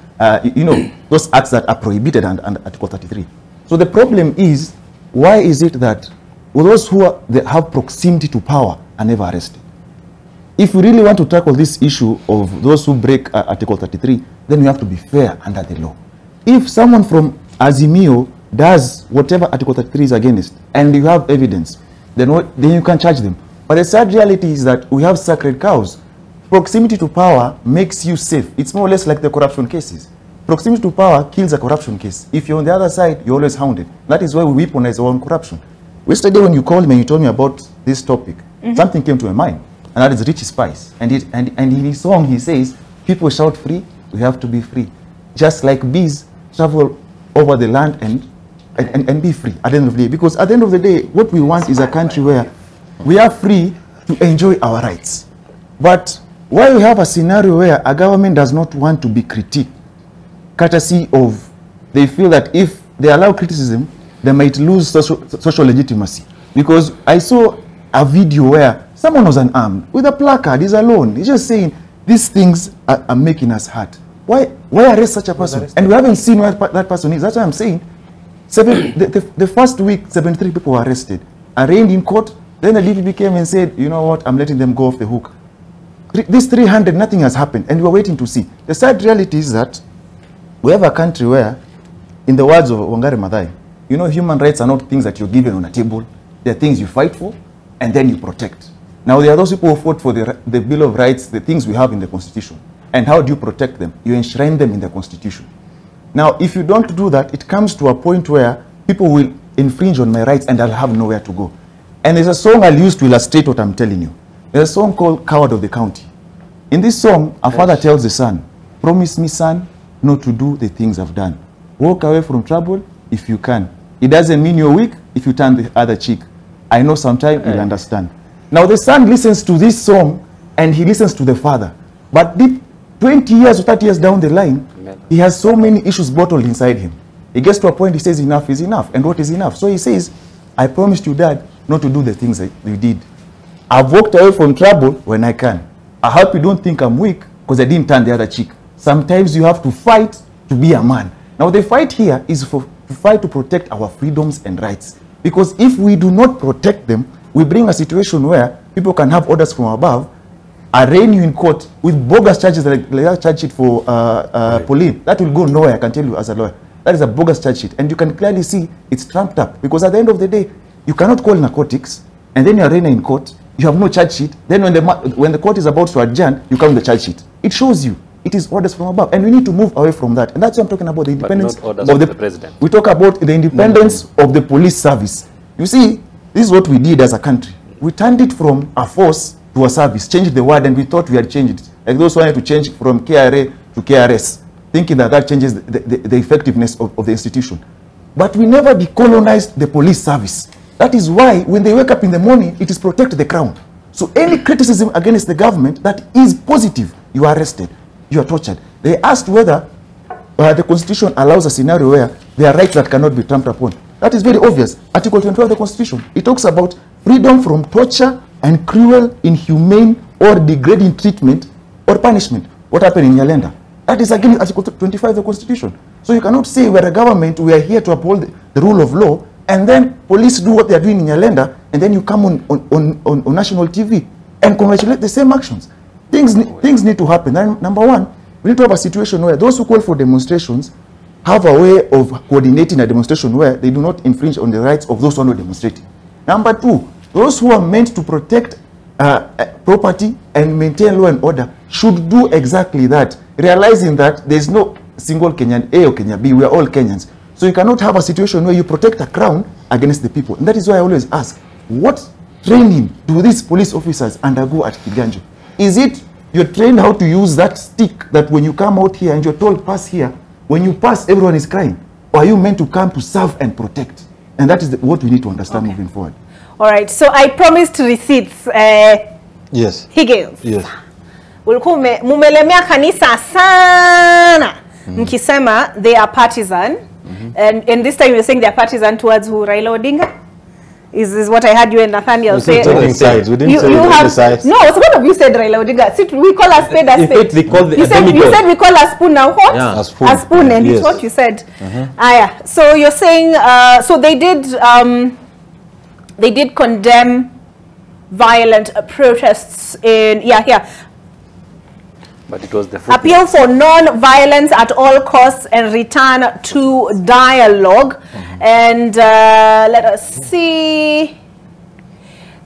[SPEAKER 18] those acts that are prohibited under Article 33. So the problem is, why is it that those who they have proximity to power are never arrested? If we really want to tackle this issue of those who break Article 33, then we have to be fair under the law. If someone from Azimio does whatever Article 33 is against, and you have evidence, then you can charge them. But the sad reality is that we have sacred cows. Proximity to power makes you safe. It's more or less like the corruption cases. Proximity to power kills a corruption case. If you're on the other side, you're always hounded. That is why we weaponize our own corruption. Yesterday when you called me and you told me about this topic, something came to my mind, and that is Richie Spice. And in his song he says, people shout free, we have to be free. Just like bees travel over the land and be free at the end of the day. Because at the end of the day, what we want is a country where we are free to enjoy our rights. But why we have a scenario where a government does not want to be critiqued, courtesy of, they feel that if they allow criticism, they might lose social legitimacy. Because I saw a video where someone was unarmed with a placard, he's alone, he's just saying, these things are making us hurt. Why arrest such a person? And we haven't seen where that person is. That's why I'm saying, the first week, 73 people were arrested, arraigned in court, then the DPP came and said, you know what, I'm letting them go off the hook. This 300, nothing has happened, and we're waiting to see. The sad reality is that we have a country where, in the words of Wangari Maathai, you know, human rights are not things that you're given on a table. They're things you fight for, and then you protect. Now, there are those people who fought for the Bill of Rights, the things we have in the Constitution. And how do you protect them? You enshrine them in the Constitution. Now, if you don't do that, it comes to a point where people will infringe on my rights and I'll have nowhere to go. And there's a song I'll use to illustrate what I'm telling you. There's a song called Coward of the County. In this song, a father tells the son, promise me, son, not to do the things I've done. Walk away from trouble if you can. It doesn't mean you're weak if you turn the other cheek. I know sometime you'll understand. Now the son listens to this song and he listens to the father. But 20 years or 30 years down the line, he has so many issues bottled inside him. He gets to a point he says enough is enough. And what is enough? So he says, I promised you, Dad, not to do the things that you did. I've walked away from trouble when I can. I hope you don't think I'm weak because I didn't turn the other cheek. Sometimes you have to fight to be a man. Now the fight here is to fight to protect our freedoms and rights. Because if we do not protect them, we bring a situation where people can have orders from above, arraign you in court with bogus charges like that charge sheet for police. That will go nowhere, I can tell you as a lawyer. That is a bogus charge sheet. And you can clearly see it's trumped up. Because at the end of the day, you cannot call narcotics, and then you arraign in court, you have no charge sheet. Then when the court is about to adjourn, you come with the charge sheet. It shows you it is orders from above, and we need to move away from that. And that's what I'm talking about, the independence of the president. We talk about the independence of the police service. You see, this is what we did as a country. We turned it from a force to a service, changed the word, and we thought we had changed it. Like those wanted to change from KRA to KRS, thinking that that changes the effectiveness of the institution. But we never decolonized the police service. That is why when they wake up in the morning, it is protect the crown. So any criticism against the government that is positive, you are arrested, you are tortured. They asked whether the Constitution allows a scenario where there are rights that cannot be trampled upon. That is very obvious. Article 24 of the Constitution, it talks about freedom from torture and cruel, inhumane, or degrading treatment or punishment. What happened in Nyalenda? That is against Article 25 of the Constitution. So you cannot say we're a government, we are here to uphold the rule of law, and then police do what they are doing in Nyalenda, and then you come on national TV and congratulate the same actions. Things need to happen. And number one, we need to have a situation where those who call for demonstrations have a way of coordinating a demonstration where they do not infringe on the rights of those who are demonstrating. Number two, those who are meant to protect property and maintain law and order should do exactly that, realizing that there is no single Kenyan A or Kenya B, we are all Kenyans. So you cannot have a situation where you protect a crown against the people. And that is why I always ask, what training do these police officers undergo at Kiganjo? is it you're trained how to use that stick that when you come out here and you're told pass here, when you pass everyone is crying? Or are you meant to come to serve and protect? And that is what we need to understand moving forward.
[SPEAKER 1] All right, so I promised receipts.
[SPEAKER 2] Yes.
[SPEAKER 1] Higgins.
[SPEAKER 2] Yes.
[SPEAKER 1] Mumelemea kanisa sana. Mkisema they are partisan. And this time you're saying they are partisan towards who? Raila Odinga? Is what I heard you and Nathaniel say.
[SPEAKER 2] Sides. We didn't say
[SPEAKER 1] have
[SPEAKER 2] sides.
[SPEAKER 1] No, so one of you said Raila Odinga. See, we call a spade a spade. You said we call a spoon now what?
[SPEAKER 2] Yeah.
[SPEAKER 1] A spoon, and it's what you said. Yeah. So you're saying so they did condemn violent protests in
[SPEAKER 3] But it was the
[SPEAKER 1] appeal for non-violence at all costs and return to dialogue. And let us see.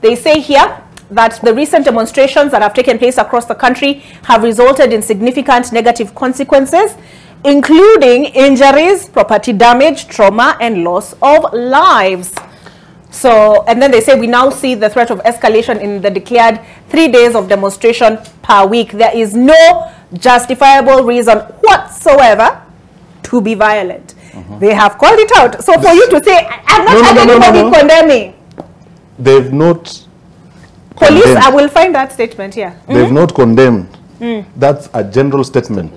[SPEAKER 1] They say here that the recent demonstrations that have taken place across the country have resulted in significant negative consequences, including injuries, property damage, trauma, and loss of lives. So, and then they say we now see the threat of escalation in the declared 3 days of demonstration per week. There is no justifiable reason whatsoever to be violent. They have called it out. So for you to say, I'm not had anybody condemning.
[SPEAKER 2] They've not
[SPEAKER 1] Police,
[SPEAKER 2] condemned.
[SPEAKER 1] I will find that statement here.
[SPEAKER 2] They've not condemned. That's a general statement.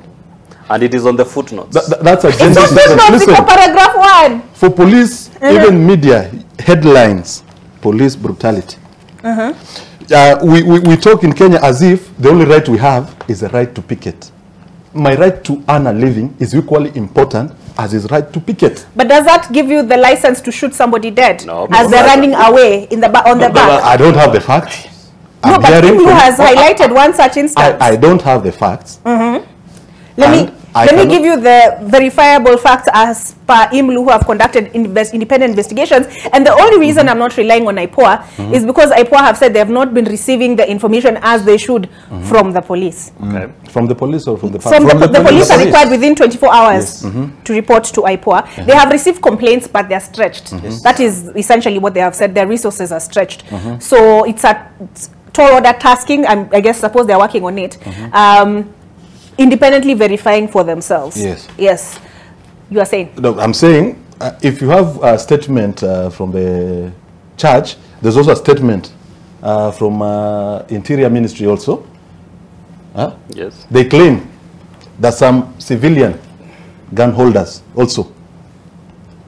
[SPEAKER 3] And it is on the footnotes.
[SPEAKER 2] That's a general
[SPEAKER 1] It's
[SPEAKER 2] statement.
[SPEAKER 1] footnotes in paragraph 1.
[SPEAKER 2] For police, even media headlines, police brutality. We talk in Kenya as if the only right we have is the right to picket. My right to earn a living is equally important as his right to picket.
[SPEAKER 1] But does that give you the license to shoot somebody dead
[SPEAKER 2] No,
[SPEAKER 1] as they're running away in the on the back?
[SPEAKER 2] I don't have the facts.
[SPEAKER 1] No,
[SPEAKER 2] I'm
[SPEAKER 1] but
[SPEAKER 2] hearing
[SPEAKER 1] Imlu
[SPEAKER 2] from-
[SPEAKER 1] has highlighted one such instance.
[SPEAKER 2] I don't have the facts.
[SPEAKER 1] Let me give you the verifiable facts as per IMLU, who have conducted independent investigations. And the only reason I'm not relying on IPOA is because IPOA have said they have not been receiving the information as they should from the police.
[SPEAKER 2] From the police or from the
[SPEAKER 1] From the police are required within 24 hours to report to IPOA. They have received complaints, but they are stretched. That is essentially what they have said. Their resources are stretched. So it's a tall order tasking. I guess suppose they're working on it. Independently verifying for themselves. Yes. You are saying?
[SPEAKER 2] No, I'm saying if you have a statement from the church, there's also a statement from Interior Ministry also.
[SPEAKER 3] Yes.
[SPEAKER 2] They claim that some civilian gun holders also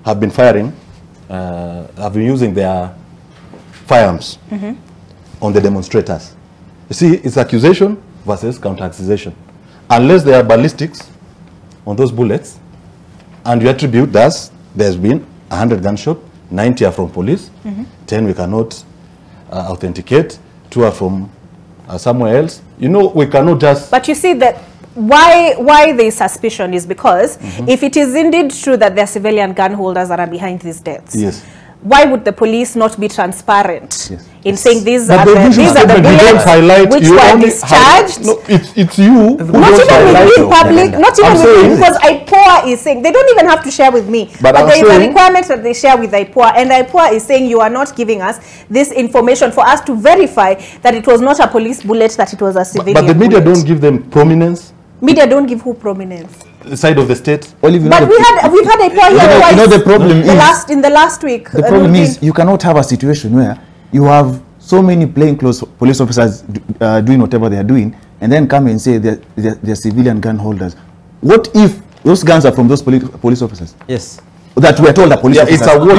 [SPEAKER 2] have been firing, have been using their firearms on the demonstrators. You see, it's accusation versus counter-accusation. Unless there are ballistics on those bullets, and you attribute that there's been 100 gunshot, 90 are from police, 10 we cannot authenticate, 2 are from somewhere else. You know, we cannot just...
[SPEAKER 1] But you see that why the suspicion is because if it is indeed true that there are civilian gun holders that are behind these deaths, why would the police not be transparent in saying these are the bullets which were discharged?
[SPEAKER 2] No, it's you.
[SPEAKER 1] Not even within public, not even within, because IPOA is saying, they don't even have to share with me, but there is a requirement that they share with IPOA, and IPOA is saying you are not giving us this information for us to verify that it was not a police bullet, that it was a civilian
[SPEAKER 2] But the media
[SPEAKER 1] bullet.
[SPEAKER 2] don't give them prominence.
[SPEAKER 1] Media don't give who prominence?
[SPEAKER 2] The side of the state.
[SPEAKER 1] But we've had IPOA here twice.
[SPEAKER 18] You know the problem
[SPEAKER 1] in the last week.
[SPEAKER 18] The problem is you cannot have a situation where you have so many plainclothes police officers doing whatever they are doing, and then come and say they're civilian gun holders. What if those guns are from those police officers?
[SPEAKER 4] Yes.
[SPEAKER 18] That we are told are police officers.
[SPEAKER 4] It's a war.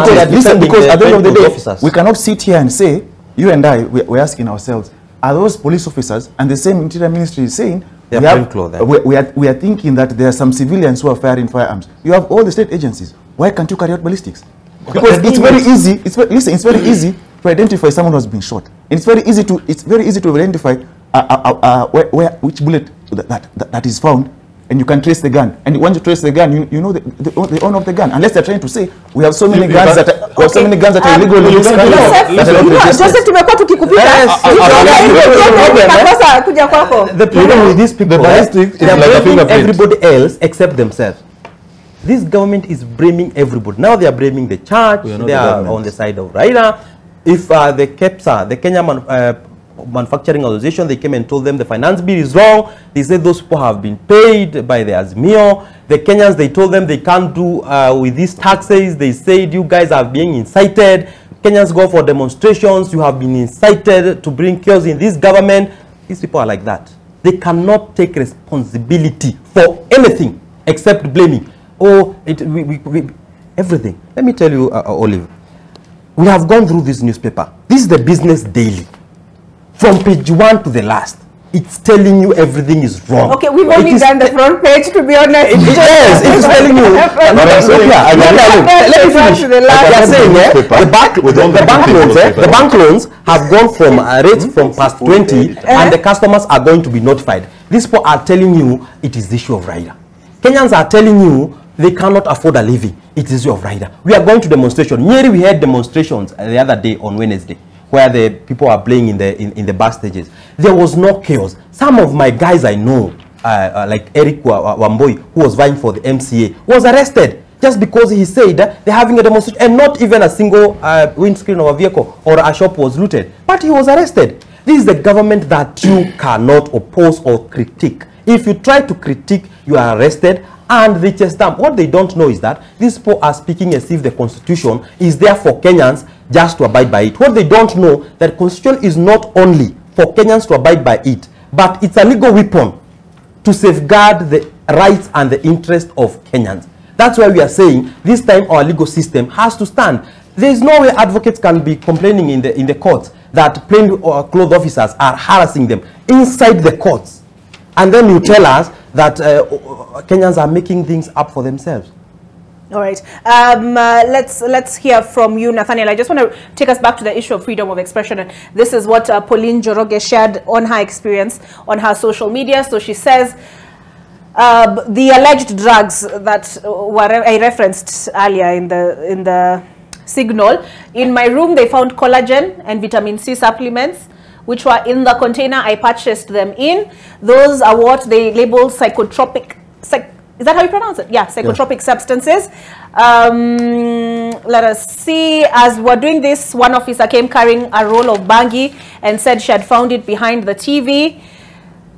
[SPEAKER 18] Because at the end of the day, we cannot sit here and say, you and I, we're asking ourselves, are those police officers, and the same Interior Ministry is saying, we are thinking that there are some civilians who are firing firearms. You have all the state agencies. Why can't you carry out ballistics? Because it's very easy. It's very easy to identify someone who has been shot. And it's very easy to identify which bullet that is found, and you can trace the gun. And once you trace the gun, you know the owner of the gun. Unless they're trying to say we have so many guns that are illegal in this country.
[SPEAKER 1] Joseph, tumekuwa tukikupita.
[SPEAKER 4] The problem with these people, they are blaming everybody else except themselves. This government is blaming everybody. Now they are blaming the church. They are on the side of Raila. If the KEPSA, the Kenya Manufacturing Association, they came and told them the finance bill is wrong. They said those people have been paid by the Azimio. The Kenyans, they told them they can't do with these taxes. They said you guys are being incited. Kenyans go for demonstrations. You have been incited to bring chaos in this government. These people are like that. They cannot take responsibility for anything except blaming. Oh, everything. Let me tell you, Olive, we have gone through this newspaper. This is the Business Daily. From page 1 to the last, it's telling you everything is wrong.
[SPEAKER 1] Okay, we've only done the front page, to be honest.
[SPEAKER 4] Yes, it's telling you. Let me finish. The bank loans have gone from rates from past 20, and the customers are going to be notified. These people are telling you it is the issue of rider. Kenyans are telling you they cannot afford a living. It is your rider. We are going to demonstration. Nearly we had demonstrations the other day on Wednesday, where the people are playing in the bus stages. There was no chaos. Some of my guys I know, like Eric Wamboi, who was vying for the MCA, was arrested just because he said they're having a demonstration, and not even a single windscreen of a vehicle or a shop was looted. But he was arrested. This is the government that you cannot oppose or critique. If you try to critique, you are arrested and they chase them. What they don't know is that these people are speaking as if the Constitution is there for Kenyans just to abide by it. What they don't know, that Constitution is not only for Kenyans to abide by it, but it's a legal weapon to safeguard the rights and the interest of Kenyans. That's why we are saying this time our legal system has to stand. There is no way advocates can be complaining in the courts that plain clothes officers are harassing them inside the courts. And then you tell us that Kenyans are making things up for themselves.
[SPEAKER 1] All right. Let's hear from you, Nathaniel. I just want to take us back to the issue of freedom of expression. And this is what Pauline Njoroge shared on her experience on her social media. So she says, the alleged drugs that I referenced earlier in the signal, in my room they found collagen and vitamin C supplements, which were in the container I purchased them in. Those are what they label psychotropic. Is that how you pronounce it? Yeah, psychotropic substances. Let us see. As we're doing this, one officer came carrying a roll of bangi and said she had found it behind the TV.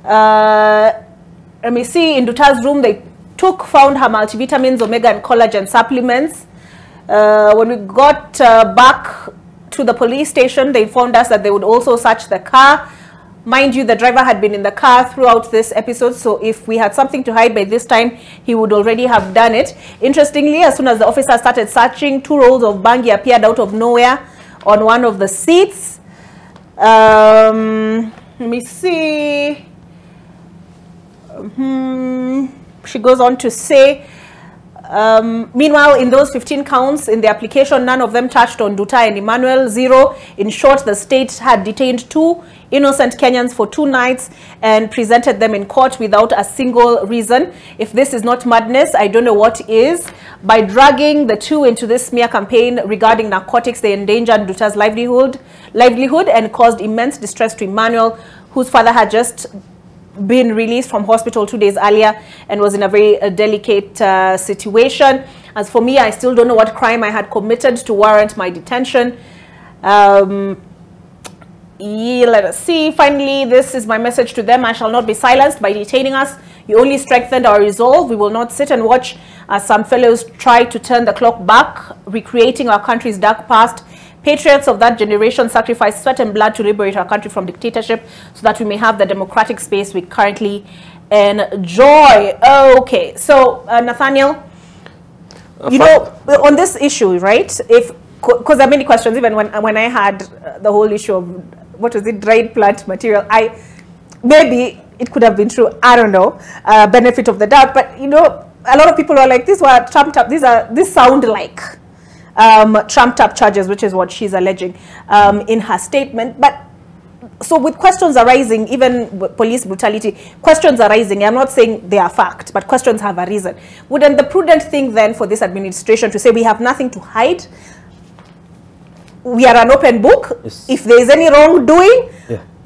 [SPEAKER 1] Let me see. In Duta's room, they found her multivitamins, omega and collagen supplements. When we got back to the police station, they informed us that they would also search the car. Mind you, the driver had been in the car throughout this episode, so if we had something to hide by this time, he would already have done it. Interestingly, as soon as the officer started searching, 2 rolls of bangi appeared out of nowhere on one of the seats. Let me see. She goes on to say, meanwhile, in those 15 counts in the application, none of them touched on Duta and Emmanuel. 0. In short, the state had detained 2 innocent Kenyans for 2 nights and presented them in court without a single reason. If this is not madness, I don't know what is. By dragging the 2 into this smear campaign regarding narcotics, they endangered Duta's livelihood and caused immense distress to Emmanuel, whose father had just been released from hospital 2 days earlier and was in a very delicate situation. As for me, I still don't know what crime I had committed to warrant my detention. Let us see. Finally, this is my message to them. I shall not be silenced by detaining us. You only strengthened our resolve. We will not sit and watch as some fellows try to turn the clock back, recreating our country's dark past. Patriots of that generation sacrificed sweat and blood to liberate our country from dictatorship so that we may have the democratic space we currently enjoy. Okay, so Nathaniel, you know, on this issue, right? Because there are many questions, even when I had the whole issue of, what was it, dried plant material, maybe it could have been true, I don't know, benefit of the doubt, but you know, a lot of people are like, these were trumped up, these sound like trumped up charges, which is what she's alleging in her statement. But so with questions arising, even with police brutality, questions arising, I'm not saying they are fact, but questions have arisen. Wouldn't the prudent thing then for this administration to say we have nothing to hide? We are an open book. Yes. If there is any wrongdoing,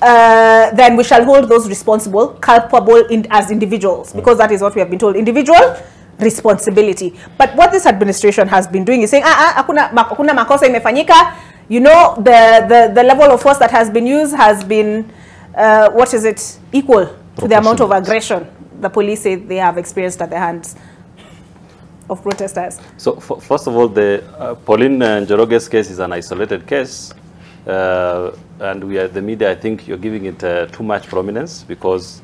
[SPEAKER 1] then we shall hold those responsible, culpable as individuals, because that is what we have been told, individual responsibility. But what this administration has been doing is saying, hakuna makosa imefanyika, you know, the level of force that has been used has been, equal to the amount of aggression the police say they have experienced at the hands of protesters.
[SPEAKER 3] So first of all, the Pauline Njoroge's case is an isolated case. And we are the media, I think you're giving it too much prominence because,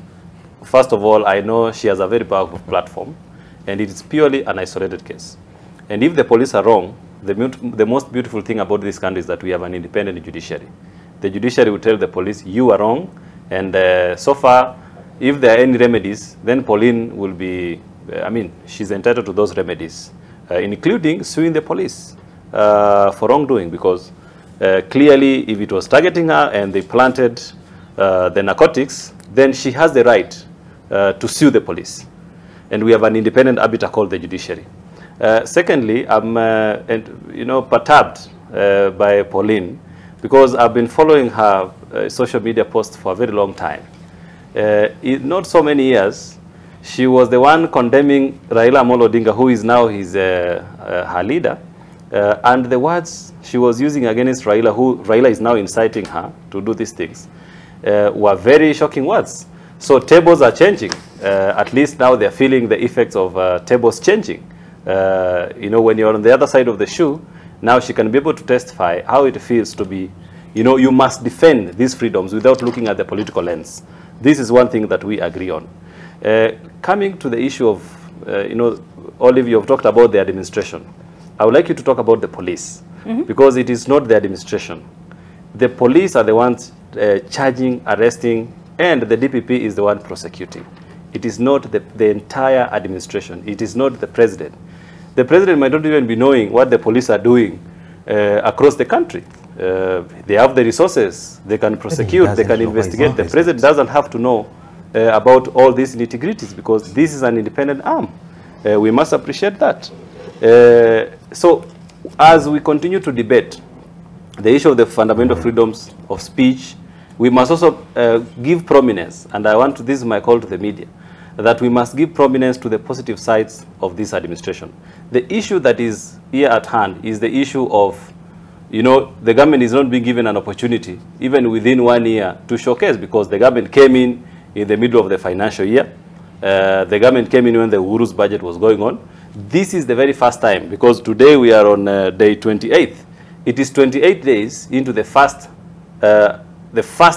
[SPEAKER 3] first of all, I know she has a very powerful platform and it is purely an isolated case. And if the police are wrong, the most beautiful thing about this country is that we have an independent judiciary. The judiciary will tell the police, you are wrong, and so far, if there are any remedies, then Pauline will be, she's entitled to those remedies, including suing the police for wrongdoing, because clearly, if it was targeting her and they planted the narcotics, then she has the right to sue the police. And we have an independent arbiter called the judiciary. Secondly, I'm perturbed by Pauline because I've been following her social media posts for a very long time. Not so many years, she was the one condemning Raila Amolo Odinga, who is now her leader, and the words she was using against Raila, who Raila is now inciting her to do these things, were very shocking words. So tables are changing. At least now they're feeling the effects of tables changing. When you're on the other side of the shoe, now she can be able to testify how it feels to be, you must defend these freedoms without looking at the political lens. This is one thing that we agree on. Coming to the issue of, Olive, you have talked about the administration. I would like you to talk about the police, because it is not the administration. The police are the ones charging, arresting, and the DPP is the one prosecuting. It is not the entire administration. It is not the president. The president might not even be knowing what the police are doing across the country. They have the resources. They can prosecute. They can investigate. The president doesn't have to know about all these nitty-gritties because this is an independent arm. We must appreciate that. So as we continue to debate the issue of the fundamental freedoms of speech, we must also give prominence, and this is my call to the media, that we must give prominence to the positive sides of this administration. The issue that is here at hand is the issue of, the government is not being given an opportunity, even within 1 year, to showcase, because the government came in the middle of the financial year. The government came in when the Uhuru's budget was going on. This is the very first time, because today we are on day 28th. It is 28 days into the first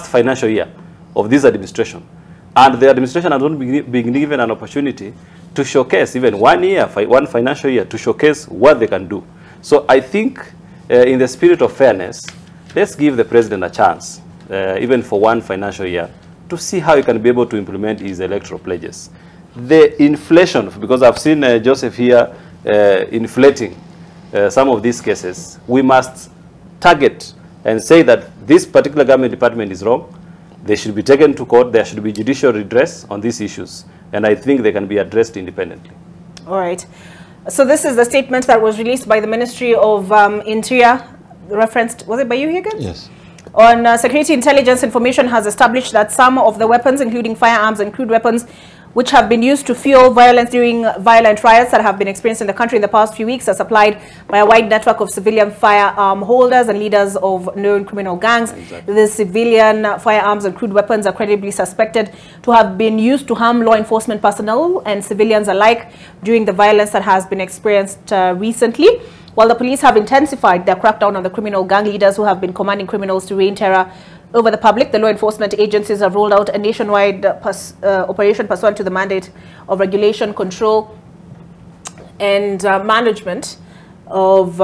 [SPEAKER 3] financial year of this administration. And the administration has not been given an opportunity to showcase, even 1 year, one financial year, to showcase what they can do. So I think in the spirit of fairness, let's give the president a chance, even for 1 financial year, to see how he can be able to implement his electoral pledges. The inflation, because I've seen Joseph here inflating some of these cases, we must target and say that this particular government department is wrong. They should be taken to court. There should be judicial redress on these issues. And I think they can be addressed independently.
[SPEAKER 1] All right. So this is the statement that was released by the Ministry of Interior, referenced, was it by you, Higgins?
[SPEAKER 2] Yes.
[SPEAKER 1] On security intelligence information has established that some of the weapons, including firearms and crude weapons, which have been used to fuel violence during violent riots that have been experienced in the country in the past few weeks, are supplied by a wide network of civilian firearm holders and leaders of known criminal gangs. Exactly. The civilian firearms and crude weapons are credibly suspected to have been used to harm law enforcement personnel and civilians alike during the violence that has been experienced recently. While the police have intensified their crackdown on the criminal gang leaders who have been commanding criminals to rain terror over the public, the law enforcement agencies have rolled out a nationwide operation pursuant to the mandate of regulation, control, and management of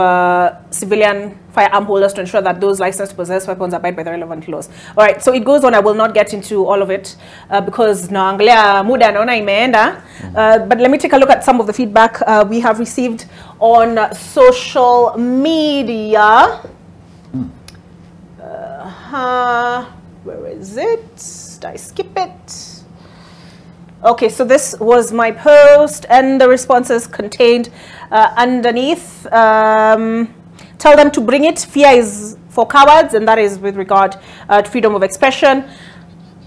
[SPEAKER 1] civilian firearm holders to ensure that those licensed to possess weapons abide by the relevant laws. All right, so it goes on. I will not get into all of it because naangalia muda naona imeenda. But let me take a look at some of the feedback we have received on social media. Where is it? Did I skip it? Okay, so this was my post and the responses contained underneath. Tell them to bring it. Fear is for cowards, and that is with regard to freedom of expression.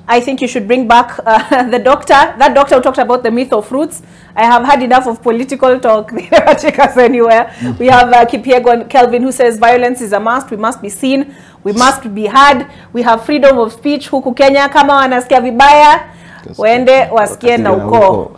[SPEAKER 1] I think you should bring back that doctor who talked about the myth of fruits. I have had enough of political talk. They never take us anywhere. We have Kipiegon Kelvin who says violence is a must. We must be seen. We must be heard. We have freedom of speech. Huku Kenya, kama wanasikia vibaya, wende wasikie na uko.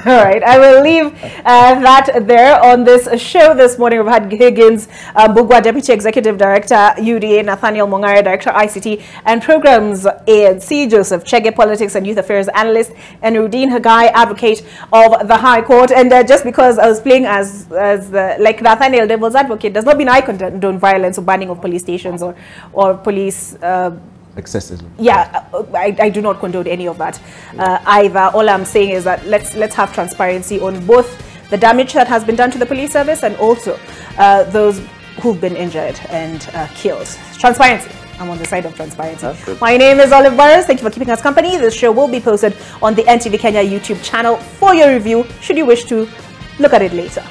[SPEAKER 1] All right, I will leave that there on this show this morning. We've had Higgins Mbugua, Deputy Executive Director, UDA, Nathaniel Mongare, Director, ICT and Programs, ANC, Joseph Chege, Politics and Youth Affairs Analyst, and Rudin Hagai, Advocate of the High Court. And just because I was playing as like Nathaniel, Devil's Advocate, does not mean I condone violence or banning of police stations or police
[SPEAKER 18] excessively.
[SPEAKER 1] Yeah, I do not condone any of that either. All I'm saying is that let's have transparency on both the damage that has been done to the police service and also those who've been injured and killed. Transparency. I'm on the side of transparency. My name is Olive Burrows. Thank you for keeping us company. This show will be posted on the NTV Kenya YouTube channel for your review, should you wish to look at it later.